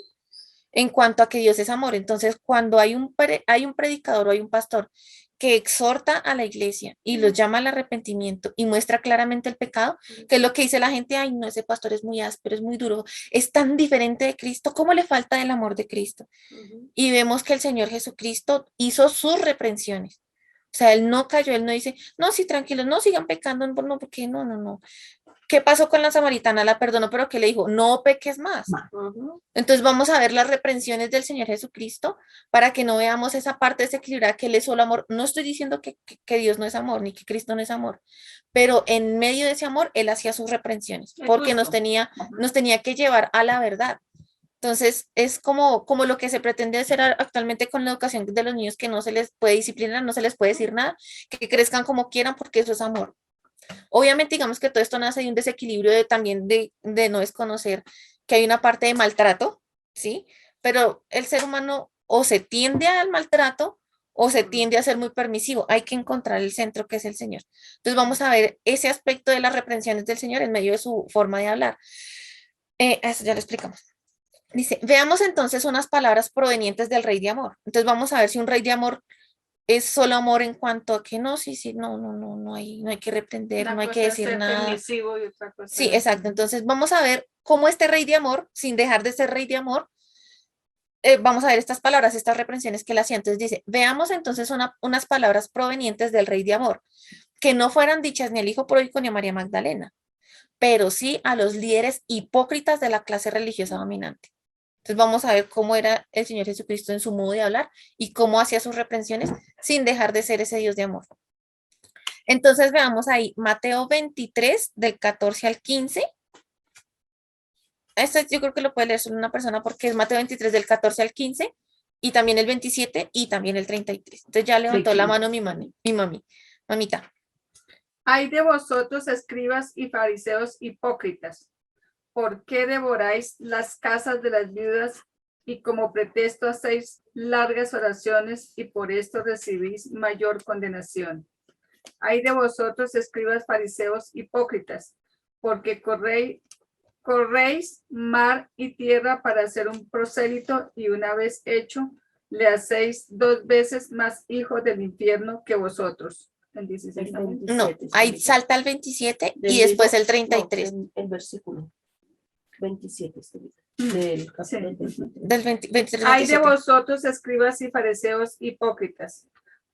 en cuanto a que Dios es amor. Entonces, cuando hay un predicador o hay un pastor que exhorta a la iglesia y los llama al arrepentimiento y muestra claramente el pecado, que es lo que dice la gente, ay, no, ese pastor es muy áspero, es muy duro, es tan diferente de Cristo, ¿cómo le falta el amor de Cristo? Y vemos que el Señor Jesucristo hizo sus reprensiones. O sea, él no cayó, él no dice, no, sí, tranquilos, no sigan pecando, no, porque no, no, no. ¿Qué pasó con la samaritana? La perdonó, pero ¿qué le dijo? No peques más. Entonces vamos a ver las reprensiones del Señor Jesucristo para que no veamos esa parte desequilibrada que Él es solo amor. No estoy diciendo que Dios no es amor, ni que Cristo no es amor, pero en medio de ese amor Él hacía sus reprensiones porque nos tenía que llevar a la verdad. Entonces, es como lo que se pretende hacer actualmente con la educación de los niños, que no se les puede disciplinar, no se les puede decir nada, que crezcan como quieran porque eso es amor. Obviamente, digamos que todo esto nace de un desequilibrio también de no desconocer que hay una parte de maltrato, ¿sí? Pero el ser humano o se tiende al maltrato o se tiende a ser muy permisivo. Hay que encontrar el centro que es el Señor. Entonces vamos a ver ese aspecto de las reprensiones del Señor en medio de su forma de hablar. Eso ya lo explicamos. Dice, veamos entonces unas palabras provenientes del rey de amor. Entonces vamos a ver si un rey de amor es solo amor en cuanto a que no, sí, sí, no, no, no, no hay que reprender, Una no hay cosa que es decir ser nada. permisivo y otra cosa Sí, es- exacto. Entonces vamos a ver cómo este rey de amor, sin dejar de ser rey de amor, vamos a ver estas palabras, estas reprensiones que él hacía. Entonces dice, veamos entonces unas palabras provenientes del rey de amor, que no fueran dichas ni al hijo pródigo ni a María Magdalena, pero sí a los líderes hipócritas de la clase religiosa dominante. Entonces vamos a ver cómo era el Señor Jesucristo en su modo de hablar y cómo hacía sus reprensiones sin dejar de ser ese Dios de amor. Entonces veamos ahí Mateo 23 del 14 al 15. Este yo creo que lo puede leer solo una persona porque es Mateo 23 del 14 al 15 y también el 27 y también el 33. Entonces ya levantó la mano mamita. Hay de vosotros, escribas y fariseos hipócritas, ¿por qué devoráis las casas de las viudas y como pretexto hacéis largas oraciones y por esto recibís mayor condenación? Hay de vosotros, escribas fariseos hipócritas, porque corréis mar y tierra para hacer un prosélito y una vez hecho, le hacéis 2 veces más hijo del infierno que vosotros. El 16 también. No, ahí salta el 27 y después el 33. El versículo 27 del capítulo 23. Del 23 al Hay de 27. vosotros, escribas y fariseos hipócritas,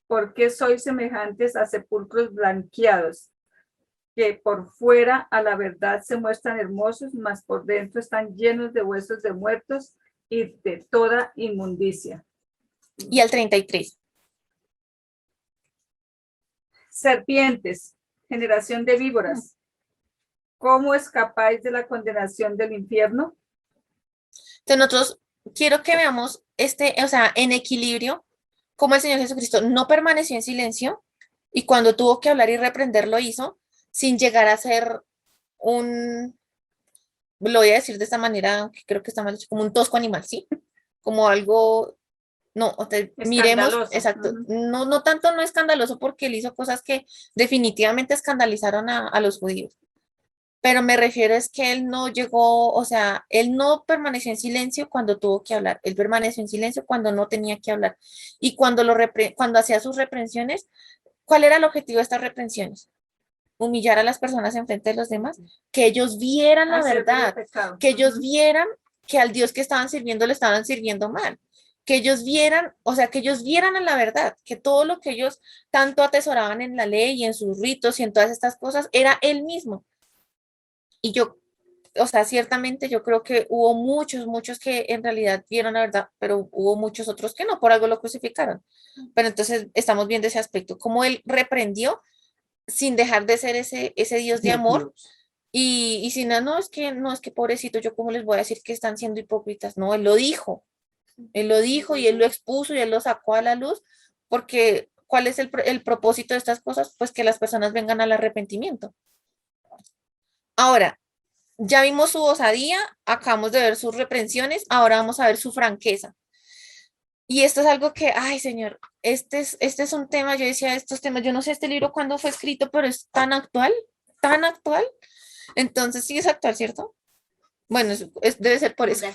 porque sois semejantes a sepulcros blanqueados, que por fuera a la verdad se muestran hermosos, mas por dentro están llenos de huesos de muertos y de toda inmundicia. Y el 33. Serpientes, generación de víboras, ¿cómo escapáis de la condenación del infierno? Entonces nosotros quiero que veamos o sea, en equilibrio, cómo el Señor Jesucristo no permaneció en silencio y cuando tuvo que hablar y reprender lo hizo sin llegar a ser lo voy a decir de esta manera, que creo que está mal hecho, como un tosco animal, ¿sí? Como algo No, o sea, miremos, Escandaloso. exacto, Ujú. no tanto no escandaloso porque él hizo cosas que definitivamente escandalizaron a los judíos, pero me refiero es que él no llegó, o sea, él no permaneció en silencio cuando tuvo que hablar, él permaneció en silencio cuando no tenía que hablar. Y cuando hacía sus reprensiones, ¿cuál era el objetivo de estas reprensiones? Humillar a las personas en frente de los demás, que ellos vieran la Hacer ver el verdad, pecado. que ellos Ujú. vieran que al Dios que estaban sirviendo le estaban sirviendo mal, que ellos vieran, o sea, que ellos vieran a la verdad, que todo lo que ellos tanto atesoraban en la ley y en sus ritos y en todas estas cosas era él mismo. Y yo, o sea, ciertamente yo creo que hubo muchos que en realidad vieron la verdad, pero hubo muchos otros que no, por algo lo crucificaron. Pero entonces estamos viendo ese aspecto, cómo él reprendió sin dejar de ser ese Dios de amor. Y si no, no, es que pobrecito, yo cómo les voy a decir que están siendo hipócritas. No, él lo dijo y él lo expuso y él lo sacó a la luz, porque ¿cuál es el propósito de estas cosas? Pues que las personas vengan al arrepentimiento. Ahora, ya vimos su osadía, acabamos de ver sus reprensiones, ahora vamos a ver su franqueza. Y esto es algo que, ay, señor, este es un tema, yo decía, estos temas, yo no sé este libro cuándo fue escrito, pero es tan actual, tan actual. Entonces sí es actual, ¿cierto? Bueno, debe ser por eso.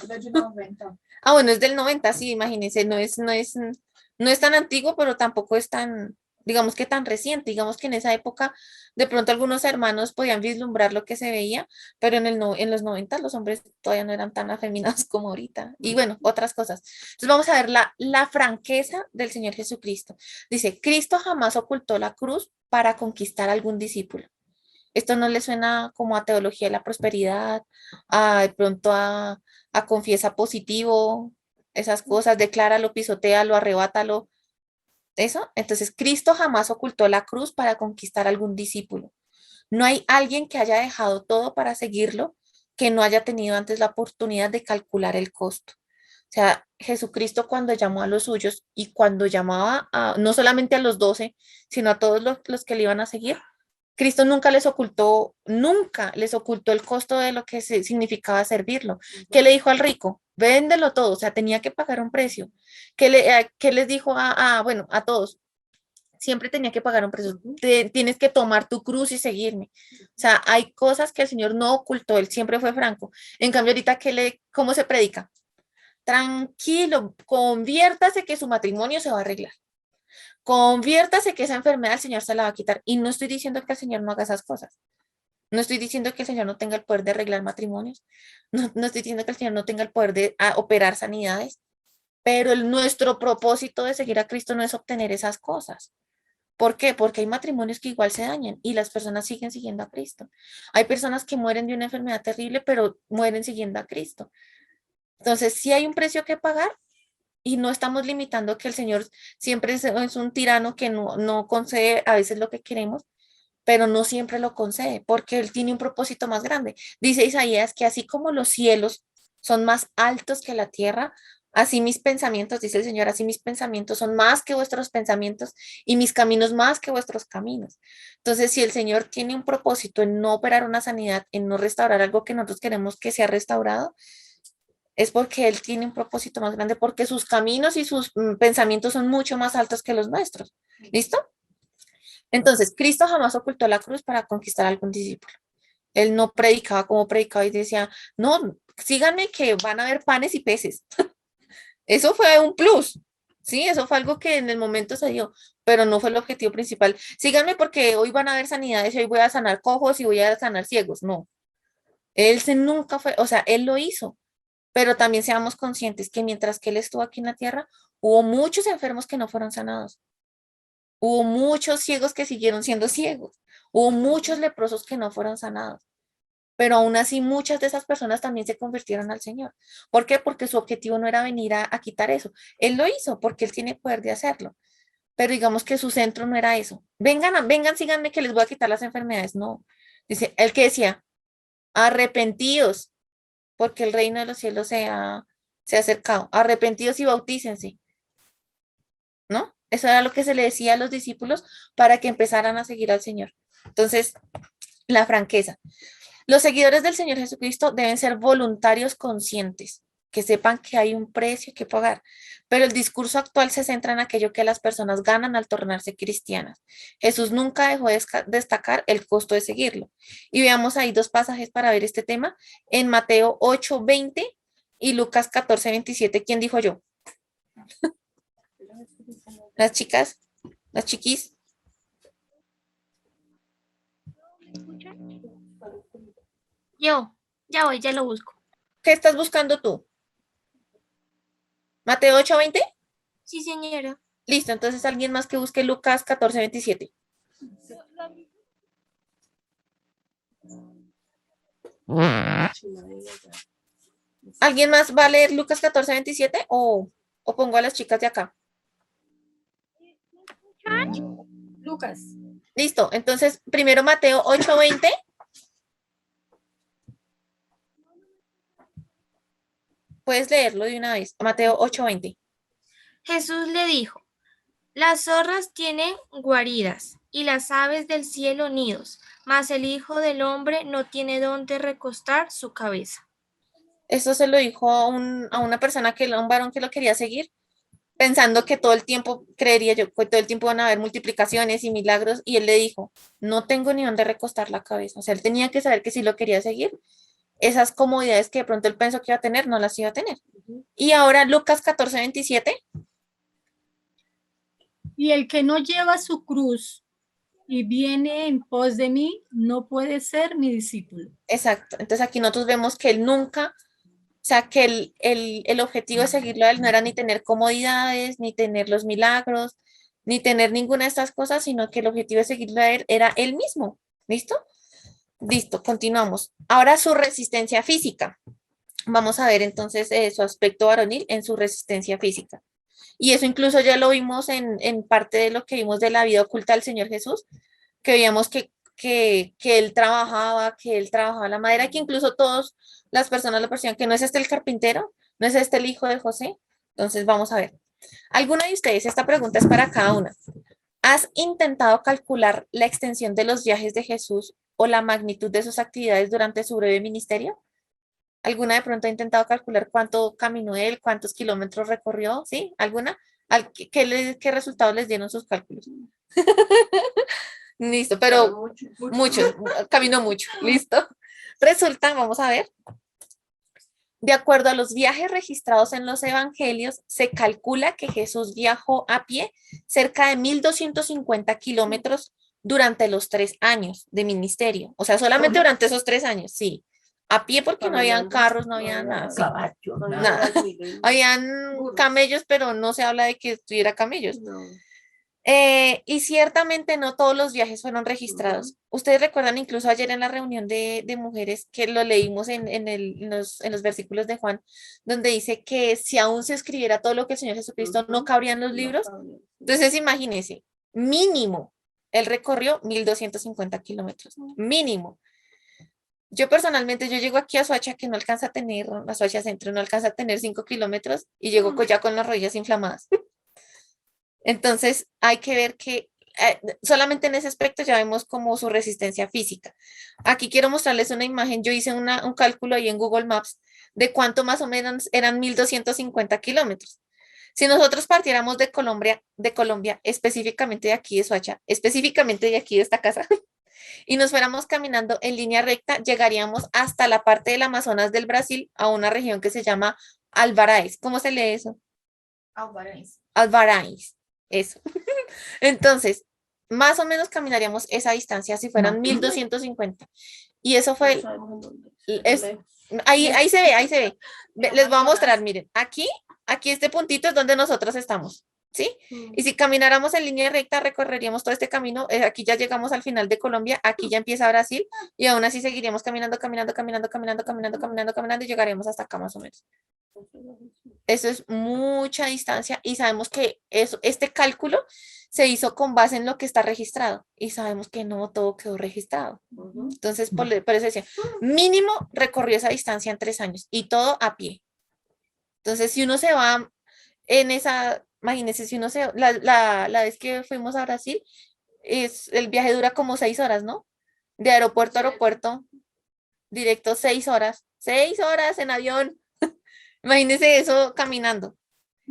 Ah, bueno, es del 90, sí, imagínense, no es tan antiguo, pero tampoco es tan, digamos que tan reciente. Digamos que en esa época, de pronto algunos hermanos podían vislumbrar lo que se veía, pero en los 90 los hombres todavía no eran tan afeminados como ahorita. Y bueno, otras cosas. Entonces vamos a ver la franqueza del Señor Jesucristo. Dice, Cristo jamás ocultó la cruz para conquistar a algún discípulo. Esto no le suena como a teología de la prosperidad, de pronto a confiesa positivo, esas cosas, decláralo, pisotéalo, arrebátalo, eso. Entonces, Cristo jamás ocultó la cruz para conquistar algún discípulo. No hay alguien que haya dejado todo para seguirlo que no haya tenido antes la oportunidad de calcular el costo. O sea, Jesucristo cuando llamó a los suyos y cuando llamaba no solamente a los 12, sino a todos los que le iban a seguir, Cristo nunca les ocultó el costo de lo que significaba servirlo. ¿Qué le dijo al rico? Véndelo todo, o sea, tenía que pagar un precio. ¿Qué les dijo bueno, a todos? Siempre tenía que pagar un precio. Tienes que tomar tu cruz y seguirme. O sea, hay cosas que el Señor no ocultó, Él siempre fue franco. En cambio, ahorita, ¿cómo se predica? Tranquilo, conviértase que su matrimonio se va a arreglar. Conviértase que esa enfermedad el Señor se la va a quitar. Y no estoy diciendo que el Señor no haga esas cosas. No estoy diciendo que el Señor no tenga el poder de arreglar matrimonios. No estoy diciendo que el Señor no tenga el poder de operar sanidades. Pero nuestro propósito de seguir a Cristo no es obtener esas cosas. ¿Por qué? Porque hay matrimonios que igual se dañan y las personas siguen siguiendo a Cristo. Hay personas que mueren de una enfermedad terrible, pero mueren siguiendo a Cristo. Entonces, sí hay un precio que pagar, y no estamos limitando que el Señor siempre es un tirano que no concede a veces lo que queremos, pero no siempre lo concede, porque Él tiene un propósito más grande. Dice Isaías que así como los cielos son más altos que la tierra, así mis pensamientos, dice el Señor, así mis pensamientos son más que vuestros pensamientos y mis caminos más que vuestros caminos. Entonces, si el Señor tiene un propósito en no operar una sanidad, en no restaurar algo que nosotros queremos que sea restaurado, es porque Él tiene un propósito más grande, porque sus caminos y sus pensamientos son mucho más altos que los nuestros. ¿Listo? Entonces, Cristo jamás ocultó la cruz para conquistar a algún discípulo. Él no predicaba como predicaba y decía, no, síganme que van a haber panes y peces. Eso fue un plus, ¿sí? Eso fue algo que en el momento se dio, pero no fue el objetivo principal. Síganme porque hoy van a haber sanidades, hoy voy a sanar cojos y voy a sanar ciegos. No, nunca fue, o sea, él lo hizo, pero también seamos conscientes que mientras que él estuvo aquí en la tierra, hubo muchos enfermos que no fueron sanados, hubo muchos ciegos que siguieron siendo ciegos, hubo muchos leprosos que no fueron sanados, pero aún así muchas de esas personas también se convirtieron al Señor. ¿Por qué? Porque su objetivo no era venir a quitar eso. Él lo hizo porque él tiene poder de hacerlo, pero digamos que su centro no era eso. Vengan, síganme que les voy a quitar las enfermedades. No, dice, el que decía, arrepentíos porque el reino de los cielos se ha acercado. Arrepentidos y bautícense, ¿no? Eso era lo que se le decía a los discípulos para que empezaran a seguir al Señor. Entonces, la franqueza. Los seguidores del Señor Jesucristo deben ser voluntarios conscientes. que sepan que hay un precio que pagar. Pero el discurso actual se centra en aquello que las personas ganan al tornarse cristianas. Jesús nunca dejó de destacar el costo de seguirlo. Y veamos ahí dos pasajes para ver este tema, en Mateo 8:20 y Lucas 14:27. ¿Quién dijo yo? Las chicas, las chiquis. Yo, ya voy, ya lo busco. ¿Qué estás buscando tú? ¿Mateo 8:20? Sí, señora. Listo, entonces alguien más que busque Lucas 14:27. ¿Alguien más va a leer Lucas 14:27 o pongo a las chicas de acá? Lucas. Listo, entonces primero Mateo 8:20. Puedes leerlo de una vez. Mateo 8:20. Jesús le dijo, las zorras tienen guaridas y las aves del cielo nidos, mas el Hijo del Hombre no tiene dónde recostar su cabeza. Esto se lo dijo a una persona, a un varón que lo quería seguir, pensando que todo el tiempo, creería yo, que todo el tiempo van a haber multiplicaciones y milagros, y él le dijo, no tengo ni dónde recostar la cabeza. O sea, él tenía que saber que si lo quería seguir, esas comodidades que de pronto él pensó que iba a tener, no las iba a tener. Y ahora Lucas 14:27. Y el que no lleva su cruz y viene en pos de mí, no puede ser mi discípulo. Exacto. Entonces aquí nosotros vemos que él nunca, o sea, que el objetivo de seguirlo a él no era ni tener comodidades, ni tener los milagros, ni tener ninguna de estas cosas, sino que el objetivo de seguirlo a él era él mismo. ¿Listo? Listo, continuamos. Ahora su resistencia física. Vamos a ver entonces su aspecto varonil en su resistencia física. Y eso incluso ya lo vimos en parte de lo que vimos de la vida oculta del Señor Jesús, que veíamos que él trabajaba la madera, que incluso todas las personas lo percibían, que no es este el carpintero, no es este el hijo de José. Entonces vamos a ver. ¿Alguna de ustedes, esta pregunta es para cada una, has intentado calcular la extensión de los viajes de Jesús o la magnitud de sus actividades durante su breve ministerio? ¿Alguna de pronto ha intentado calcular cuánto caminó él, cuántos kilómetros recorrió? ¿Sí? ¿Alguna? ¿Qué resultados les dieron sus cálculos? Listo, pero mucho, caminó mucho. Listo. Resulta, vamos a ver. De acuerdo a los viajes registrados en los evangelios, se calcula que Jesús viajó a pie cerca de 1.250 kilómetros durante los 3 años de ministerio. O sea, solamente durante esos 3 años, sí. A pie porque no habían carros, no había nada. Sí. Nada. Habían camellos, pero no se habla de que tuviera camellos. Y ciertamente no todos los viajes fueron registrados. Ustedes recuerdan incluso ayer en la reunión de mujeres que lo leímos en los versículos de Juan, donde dice que si aún se escribiera todo lo que el Señor Jesucristo no cabrían los libros. Entonces imagínense, mínimo, él recorrió 1.250 kilómetros, mínimo. Yo personalmente, yo llego aquí a Soacha que no alcanza a tener, a Soacha Centro no alcanza a tener 5 kilómetros y llego ya con las rodillas inflamadas. Entonces, hay que ver que solamente en ese aspecto ya vemos como su resistencia física. Aquí quiero mostrarles una imagen. Yo hice un cálculo ahí en Google Maps de cuánto más o menos eran 1.250 kilómetros. Si nosotros partiéramos de Colombia, específicamente de aquí de Soacha, específicamente de aquí de esta casa, y nos fuéramos caminando en línea recta, llegaríamos hasta la parte del Amazonas del Brasil, a una región que se llama Alvarez. ¿Cómo se lee eso? Alvarez. Eso. Entonces, más o menos caminaríamos esa distancia si fueran 1.250. Y eso fue, ahí se ve, ahí se ve. Les voy a mostrar, miren, aquí este puntito es donde nosotros estamos, ¿sí? Y si camináramos en línea recta, recorreríamos todo este camino, aquí ya llegamos al final de Colombia, aquí ya empieza Brasil, y aún así seguiríamos caminando, y llegaremos hasta acá más o menos. Eso es mucha distancia y sabemos que este cálculo se hizo con base en lo que está registrado y sabemos que no todo quedó registrado. Entonces, por eso decía, mínimo recorrió esa distancia en 3 años y todo a pie. Entonces, si uno se va en esa, imagínense, si uno la vez que fuimos a Brasil, el viaje dura como 6 horas, ¿no? De aeropuerto a aeropuerto, directo 6 horas. 6 horas en avión. Imagínense eso caminando.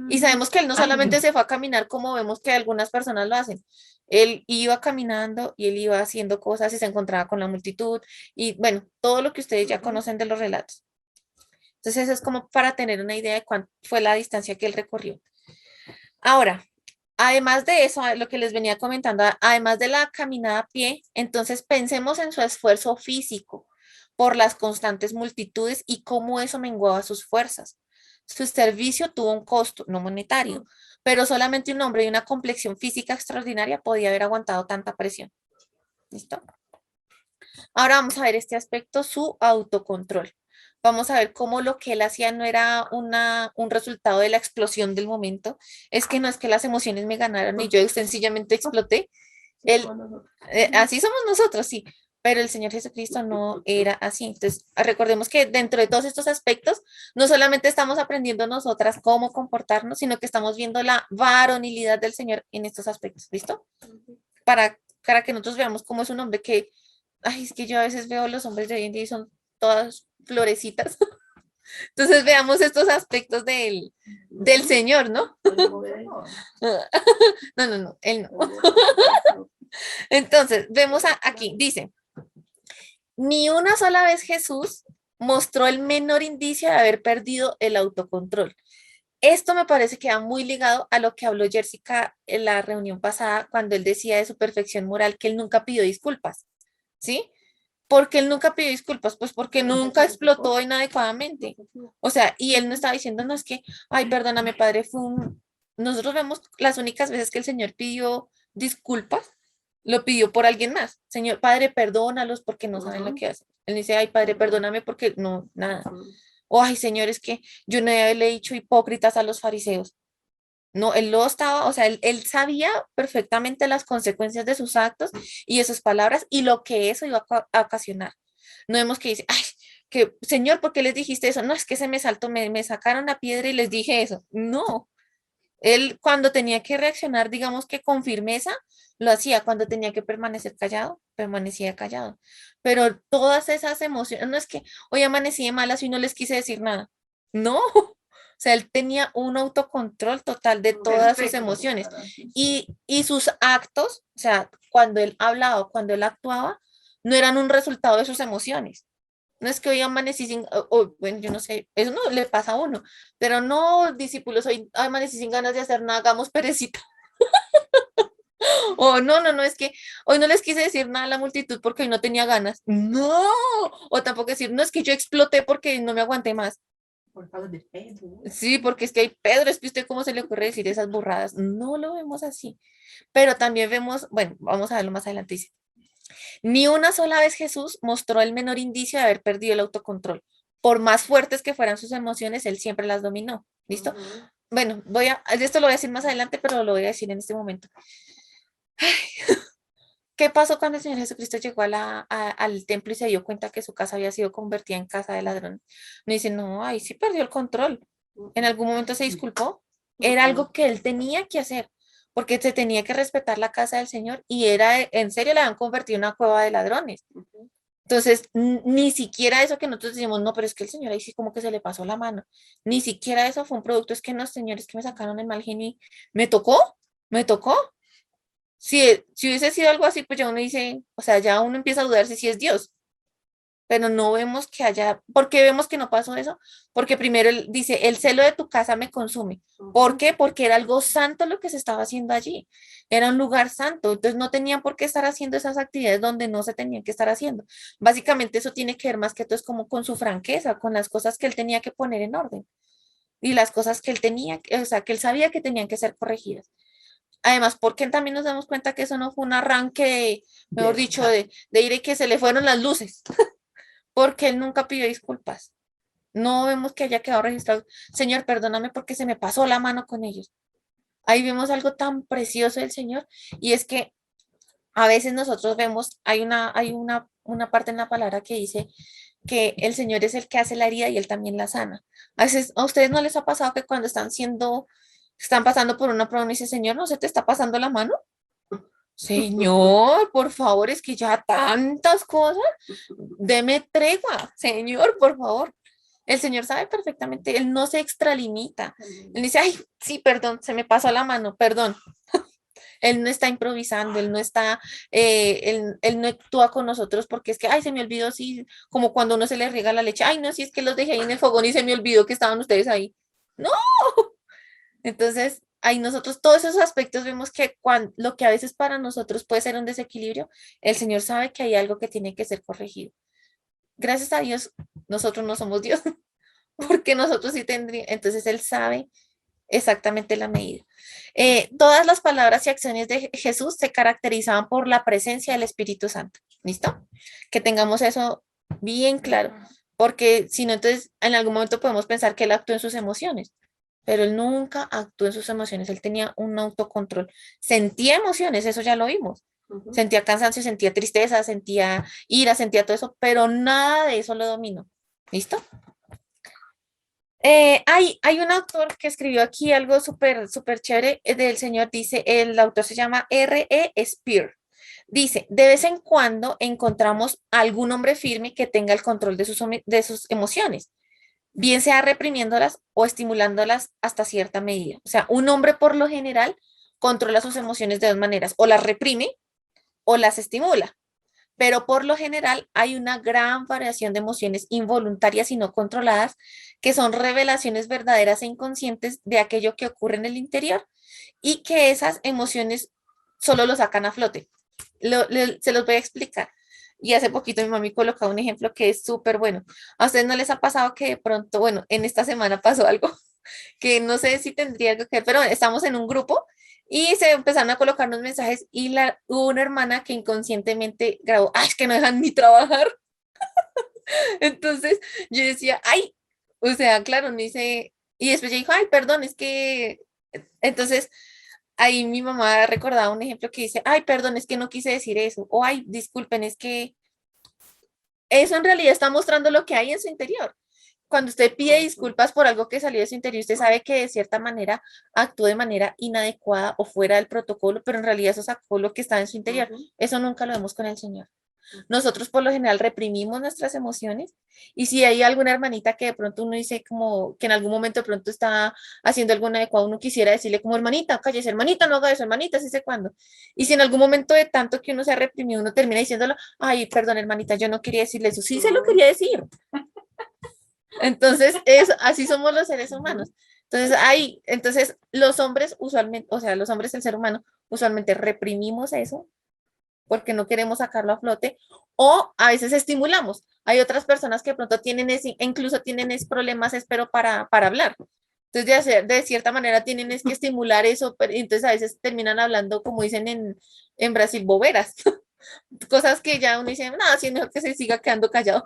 Y sabemos que él no Ay, solamente se fue a caminar como vemos que algunas personas lo hacen. Él iba caminando y él iba haciendo cosas y se encontraba con la multitud y bueno, todo lo que ustedes ya conocen de los relatos. Entonces eso es como para tener una idea de cuánto fue la distancia que él recorrió. Ahora, además de eso, lo que les venía comentando, además de la caminada a pie, entonces pensemos en su esfuerzo físico por las constantes multitudes y cómo eso menguaba sus fuerzas. Su servicio tuvo un costo, no monetario, pero solamente un hombre de una complexión física extraordinaria podía haber aguantado tanta presión. ¿Listo? Ahora vamos a ver este aspecto, su autocontrol. Vamos a ver cómo lo que él hacía no era un resultado de la explosión del momento. Es que no es que las emociones me ganaron y yo sencillamente exploté. Él, así somos nosotros, sí, pero el Señor Jesucristo no era así. Entonces, recordemos que dentro de todos estos aspectos, no solamente estamos aprendiendo nosotras cómo comportarnos, sino que estamos viendo la varonilidad del Señor en estos aspectos. ¿Listo? Para que nosotros veamos cómo es un hombre que, ay, es que yo a veces veo los hombres de hoy en día y son todas florecitas. Entonces veamos estos aspectos del Señor, ¿no? No, él no. Entonces, vemos aquí, dice, ni una sola vez Jesús mostró el menor indicio de haber perdido el autocontrol. Esto me parece que va muy ligado a lo que habló Jessica en la reunión pasada cuando él decía de su perfección moral que él nunca pidió disculpas, ¿sí? Porque él nunca pidió disculpas, pues porque nunca explotó inadecuadamente. O sea, y él no estaba diciendo, no es que, ay, perdóname, padre, nosotros vemos las únicas veces que el Señor pidió disculpas, lo pidió por alguien más. Señor, padre, perdónalos porque no saben lo que hacen. Él dice, ay, padre, perdóname porque no, nada. O, ay, Señor, es que yo no le he dicho hipócritas a los fariseos. No, él lo estaba, o sea, él sabía perfectamente las consecuencias de sus actos y de sus palabras y lo que eso iba a ocasionar. No vemos que dice, ay, que Señor, ¿por qué les dijiste eso? No, es que se me saltó, me sacaron la piedra y les dije eso. No, él cuando tenía que reaccionar, digamos que con firmeza, lo hacía. Cuando tenía que permanecer callado, permanecía callado. Pero todas esas emociones, no es que hoy amanecí de malas y no les quise decir nada. No, o sea, él tenía un autocontrol total de todas sus emociones y sus actos, o sea, cuando él hablaba, cuando él actuaba, no eran un resultado de sus emociones. No es que hoy amanecí sin, bueno, yo no sé, eso no le pasa a uno, pero no, discípulos, hoy amanecí sin ganas de hacer nada, hagamos perecita. O no, es que hoy no les quise decir nada a la multitud porque hoy no tenía ganas. No, o tampoco decir, no es que yo exploté porque no me aguanté más. Por causa de Pedro. Sí, porque es que hay Pedro, es que usted cómo se le ocurre decir esas burradas. No lo vemos así. Pero también vemos, bueno, vamos a verlo más adelante. Dice, ni una sola vez Jesús mostró el menor indicio de haber perdido el autocontrol. Por más fuertes que fueran sus emociones, él siempre las dominó. ¿Listo? Bueno, esto lo voy a decir más adelante, pero lo voy a decir en este momento. ¿Qué pasó cuando el Señor Jesucristo llegó al templo y se dio cuenta que su casa había sido convertida en casa de ladrones? Me dice, no, ahí sí perdió el control. En algún momento se disculpó. Era algo que él tenía que hacer, porque se tenía que respetar la casa del Señor y en serio la habían convertido en una cueva de ladrones. Entonces, ni siquiera eso que nosotros decimos, no, pero es que el Señor ahí sí como que se le pasó la mano. Ni siquiera eso fue un producto, es que los señores que me sacaron el mal genio, me tocó. Si hubiese sido algo así, pues ya uno dice, o sea, ya uno empieza a dudar si es Dios, pero no vemos que haya, ¿por qué vemos que no pasó eso? Porque primero él dice, el celo de tu casa me consume. ¿Por qué? Porque era algo santo lo que se estaba haciendo allí, era un lugar santo, entonces no tenían por qué estar haciendo esas actividades donde no se tenían que estar haciendo. Básicamente eso tiene que ver más que todo es como con su franqueza, con las cosas que él tenía que poner en orden y las cosas que él tenía, o sea, que él sabía que tenían que ser corregidas. Además, porque también nos damos cuenta que eso no fue un arranque, mejor dicho, de ir y que se le fueron las luces, porque él nunca pidió disculpas. No vemos que haya quedado registrado, Señor, perdóname porque se me pasó la mano con ellos. Ahí vemos algo tan precioso del Señor, y es que a veces nosotros vemos, hay una parte en la palabra que dice que el Señor es el que hace la herida y él también la sana. A veces, ¿a ustedes no les ha pasado que cuando están pasando por una prueba y dice, Señor, ¿no se te está pasando la mano? Señor, por favor, es que ya tantas cosas, deme tregua, Señor, por favor. El Señor sabe perfectamente, Él no se extralimita. Él dice, ay, sí, perdón, se me pasó la mano, perdón. Él no está improvisando, él no está, él no actúa con nosotros porque es que, ay, se me olvidó, sí, como cuando uno se le riega la leche, ay, no, si es que los dejé ahí en el fogón y se me olvidó que estaban ustedes ahí. No, entonces, ahí nosotros, todos esos aspectos vemos que lo que a veces para nosotros puede ser un desequilibrio, el Señor sabe que hay algo que tiene que ser corregido. Gracias a Dios, nosotros no somos Dios, porque nosotros sí tendríamos, entonces Él sabe exactamente la medida. Todas las palabras y acciones de Jesús se caracterizaban por la presencia del Espíritu Santo. ¿Listo? Que tengamos eso bien claro, porque si no, entonces en algún momento podemos pensar que Él actuó en sus emociones, pero Él nunca actuó en sus emociones, Él tenía un autocontrol. Sentía emociones, eso ya lo vimos. Sentía cansancio, sentía tristeza, sentía ira, sentía todo eso, pero nada de eso lo dominó. ¿Listo? Hay un autor que escribió aquí algo súper, súper chévere del Señor, dice, el autor se llama R.E. Spear. Dice, de vez en cuando encontramos algún hombre firme que tenga el control de sus emociones, bien sea reprimiéndolas o estimulándolas hasta cierta medida. O sea, un hombre por lo general controla sus emociones de dos maneras, o las reprime o las estimula, pero por lo general hay una gran variación de emociones involuntarias y no controladas, que son revelaciones verdaderas e inconscientes de aquello que ocurre en el interior y que esas emociones solo lo sacan a flote. Se los voy a explicar. Y hace poquito mi mami colocaba un ejemplo que es súper bueno. ¿A ustedes no les ha pasado que de pronto, bueno, en esta semana pasó algo que no sé si tendría algo que ver, pero estamos en un grupo y se empezaron a colocar unos mensajes y hubo una hermana que inconscientemente grabó, ay, es que no dejan ni trabajar. Entonces yo decía, ay, o sea, claro, me dice, y después ella dijo, ay, perdón, es que, entonces ahí mi mamá recordaba un ejemplo que dice, ay, perdón, es que no quise decir eso, o ay, disculpen, es que eso en realidad está mostrando lo que hay en su interior. Cuando usted pide disculpas por algo que salió de su interior, usted sabe que de cierta manera actuó de manera inadecuada o fuera del protocolo, pero en realidad eso sacó lo que está en su interior. Eso nunca lo vemos con el Señor. Nosotros por lo general reprimimos nuestras emociones y si hay alguna hermanita que de pronto uno dice como que en algún momento de pronto está haciendo algo inadecuado, uno quisiera decirle como hermanita, cállese, hermanita, no haga eso, hermanita, así sé cuándo. Y si en algún momento de tanto que uno se ha reprimido, uno termina diciéndolo, ay, perdón, hermanita, yo no quería decirle eso, sí se lo quería decir. Entonces, así somos los seres humanos. Entonces los hombres usualmente, o sea, los hombres del ser humano usualmente reprimimos eso porque no queremos sacarlo a flote o a veces estimulamos. Hay otras personas que de pronto tienen incluso tienen problemas, espero, para hablar. Entonces, de cierta manera tienen que estimular eso, pero entonces a veces terminan hablando, como dicen en Brasil, boberas. Cosas que ya uno dice, no, así es mejor que se siga quedando callado.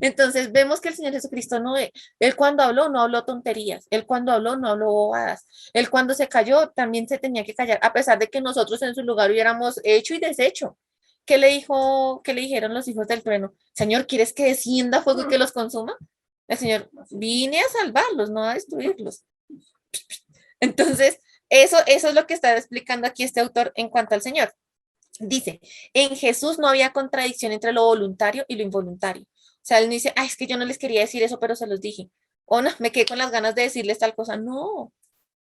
Entonces vemos que el Señor Jesucristo no, él cuando habló no habló tonterías, él cuando habló no habló bobadas, él cuando se cayó también se tenía que callar, a pesar de que nosotros en su lugar hubiéramos hecho y deshecho. ¿Qué le dijeron los hijos del trueno? Señor, ¿quieres que descienda fuego y que los consuma? El Señor, vine a salvarlos, no a destruirlos. Entonces, eso es lo que está explicando aquí este autor en cuanto al Señor. Dice, en Jesús no había contradicción entre lo voluntario y lo involuntario. O sea, él no dice, ay, es que yo no les quería decir eso, pero se los dije. O no, me quedé con las ganas de decirles tal cosa. No,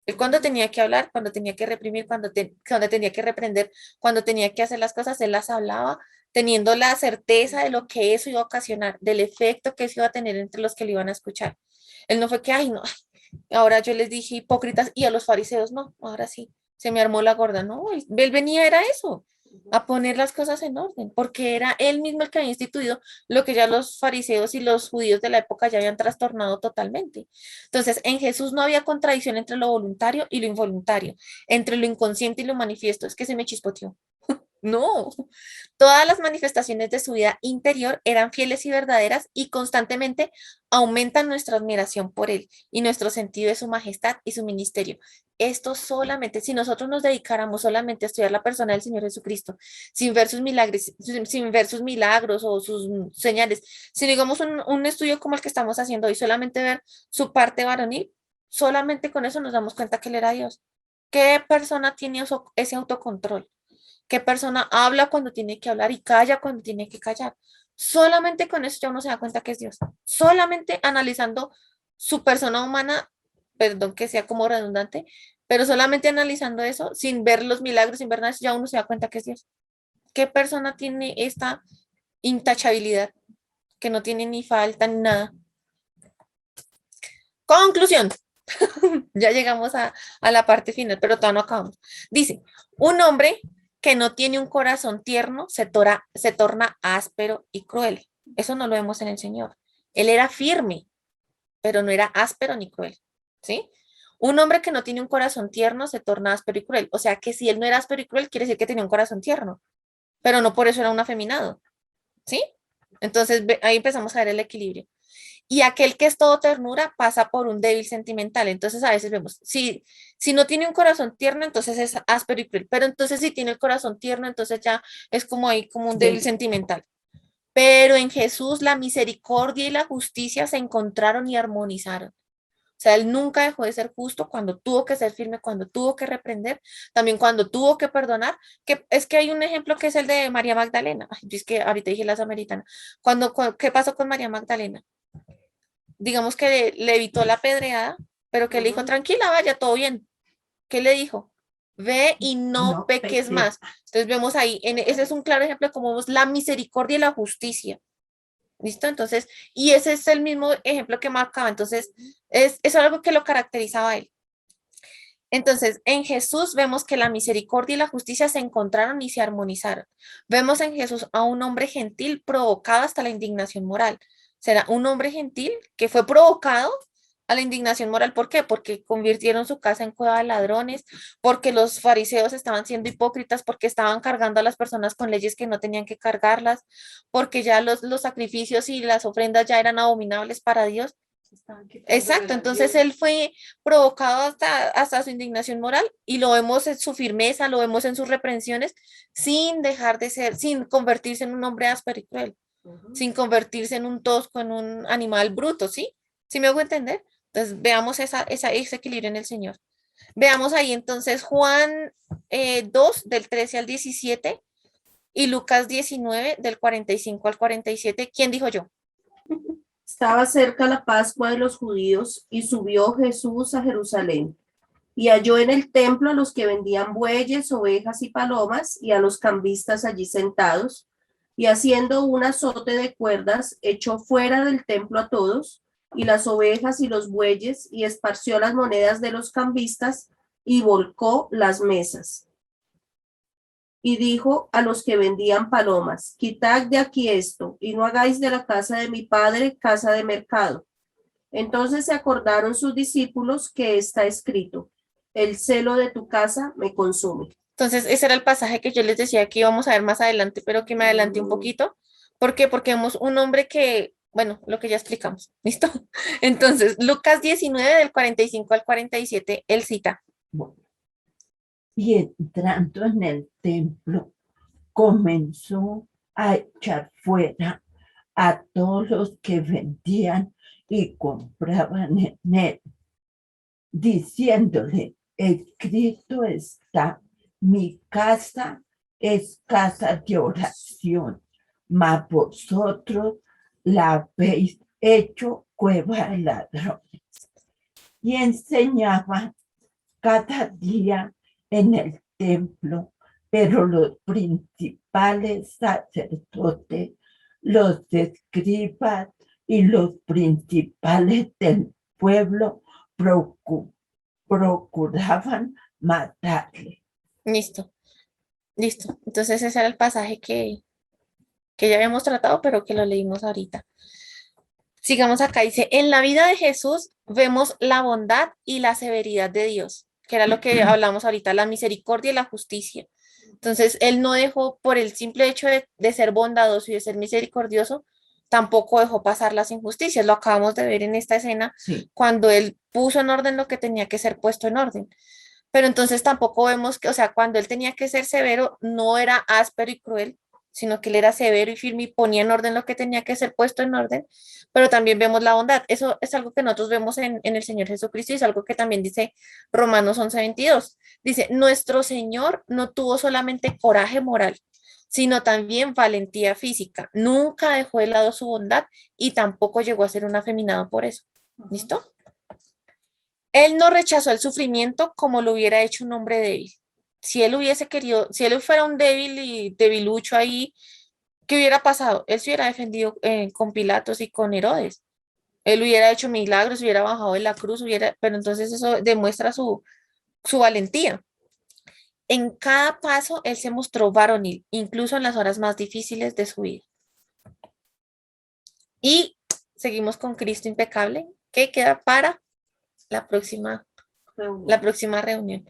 él cuando tenía que hablar, cuando tenía que reprimir, cuando tenía que reprender, cuando tenía que hacer las cosas, él las hablaba teniendo la certeza de lo que eso iba a ocasionar, del efecto que eso iba a tener entre los que le iban a escuchar. Él no fue que, ay, no, ahora yo les dije hipócritas y a los fariseos, no, ahora sí, se me armó la gorda. No, él venía, era eso, a poner las cosas en orden, porque era él mismo el que había instituido lo que ya los fariseos y los judíos de la época ya habían trastornado totalmente. Entonces, en Jesús no había contradicción entre lo voluntario y lo involuntario, entre lo inconsciente y lo manifiesto. Es que se me chispoteó. No, todas las manifestaciones de su vida interior eran fieles y verdaderas y constantemente aumentan nuestra admiración por él y nuestro sentido de su majestad y su ministerio. Esto solamente, si nosotros nos dedicáramos solamente a estudiar la persona del Señor Jesucristo, sin ver sus milagros o sus señales, si digamos un estudio como el que estamos haciendo hoy, solamente ver su parte varonil, solamente con eso nos damos cuenta que él era Dios. ¿Qué persona tiene ese autocontrol? ¿Qué persona habla cuando tiene que hablar y calla cuando tiene que callar? Solamente con eso ya uno se da cuenta que es Dios. Solamente analizando su persona humana, perdón que sea como redundante, pero solamente analizando eso, sin ver los milagros, sin ver nada, ya uno se da cuenta que es Dios. ¿Qué persona tiene esta intachabilidad? Que no tiene ni falta ni nada. Conclusión. Ya llegamos a la parte final, pero todavía no acabamos. Dice, un hombre que no tiene un corazón tierno se torna áspero y cruel. Eso no lo vemos en el Señor. Él era firme, pero no era áspero ni cruel. ¿Sí? Un hombre que no tiene un corazón tierno se torna áspero y cruel. O sea que si él no era áspero y cruel, quiere decir que tenía un corazón tierno, pero no por eso era un afeminado. ¿Sí? Entonces ahí empezamos a ver el equilibrio. Y aquel que es todo ternura pasa por un débil sentimental. Entonces a veces vemos, si no tiene un corazón tierno, entonces es áspero y cruel. Pero entonces si tiene el corazón tierno, entonces ya es como ahí, como un débil sentimental. Pero en Jesús la misericordia y la justicia se encontraron y armonizaron. O sea, él nunca dejó de ser justo cuando tuvo que ser firme, cuando tuvo que reprender, también cuando tuvo que perdonar, que es que hay un ejemplo que es el de María Magdalena. Ay, es que ahorita dije la samaritana. ¿Qué pasó con María Magdalena? Digamos que le evitó la pedreada, pero que le dijo, tranquila, vaya, todo bien. ¿Qué le dijo? Ve y no peques más. Entonces vemos ahí, ese es un claro ejemplo de cómo vemos la misericordia y la justicia. ¿Listo? Entonces, y ese es el mismo ejemplo que marcaba. Entonces, eso es algo que lo caracterizaba a él. Entonces, en Jesús vemos que la misericordia y la justicia se encontraron y se armonizaron. Vemos en Jesús a un hombre gentil provocado hasta la indignación moral. Será un hombre gentil que fue provocado a la indignación moral. ¿Por qué? Porque convirtieron su casa en cueva de ladrones, porque los fariseos estaban siendo hipócritas, porque estaban cargando a las personas con leyes que no tenían que cargarlas, porque ya los sacrificios y las ofrendas ya eran abominables para Dios. Exacto, entonces él fue provocado hasta su indignación moral y lo vemos en su firmeza, lo vemos en sus reprensiones, sin dejar de ser, sin convertirse en un hombre áspero y cruel, sin convertirse en un tosco, en un animal bruto, ¿sí? ¿Sí me hago entender? Entonces veamos ese equilibrio en el Señor. Veamos ahí entonces Juan 2 del 13 al 17 y Lucas 19 del 45 al 47. ¿Quién dijo yo? Estaba cerca la Pascua de los judíos y subió Jesús a Jerusalén. Y halló en el templo a los que vendían bueyes, ovejas y palomas, y a los cambistas allí sentados. Y haciendo un azote de cuerdas, echó fuera del templo a todos, y las ovejas y los bueyes, y esparció las monedas de los cambistas, y volcó las mesas. Y dijo a los que vendían palomas, quitad de aquí esto, y no hagáis de la casa de mi padre casa de mercado. Entonces se acordaron sus discípulos que está escrito, el celo de tu casa me consume. Entonces, ese era el pasaje que yo les decía que íbamos a ver más adelante, pero que me adelanté un poquito. ¿Por qué? Porque vemos un hombre que, bueno, lo que ya explicamos, ¿listo? Entonces, Lucas 19 del 45 al 47, él cita. Bueno, y entrando en el templo, comenzó a echar fuera a todos los que vendían y compraban en él, diciéndole, escrito está, mi casa es casa de oración, mas vosotros la habéis hecho cueva de ladrones. Y enseñaba cada día en el templo, pero los principales sacerdotes, los escribas y los principales del pueblo procuraban matarle. Listo, listo. Entonces, ese era el pasaje que ya habíamos tratado, pero que lo leímos ahorita. Sigamos acá, dice, en la vida de Jesús vemos la bondad y la severidad de Dios, que era lo que hablamos ahorita, la misericordia y la justicia. Entonces, él no dejó, por el simple hecho de ser bondadoso y de ser misericordioso, tampoco dejó pasar las injusticias. Lo acabamos de ver en esta escena, Sí. cuando él puso en orden lo que tenía que ser puesto en orden. Pero entonces tampoco vemos que, o sea, cuando él tenía que ser severo, no era áspero y cruel, sino que él era severo y firme y ponía en orden lo que tenía que ser puesto en orden, pero también vemos la bondad. Eso es algo que nosotros vemos en el Señor Jesucristo y es algo que también dice Romanos 11:22. Dice, nuestro Señor no tuvo solamente coraje moral, sino también valentía física. Nunca dejó de lado su bondad y tampoco llegó a ser un afeminado por eso. ¿Listo? Él no rechazó el sufrimiento como lo hubiera hecho un hombre débil. Si él hubiese querido, si él fuera un débil y debilucho ahí, ¿qué hubiera pasado? Él se hubiera defendido con Pilatos y con Herodes. Él hubiera hecho milagros, hubiera bajado de la cruz, pero entonces eso demuestra su valentía. En cada paso él se mostró varonil, incluso en las horas más difíciles de su vida. Y seguimos con Cristo impecable, que queda para la próxima reunión.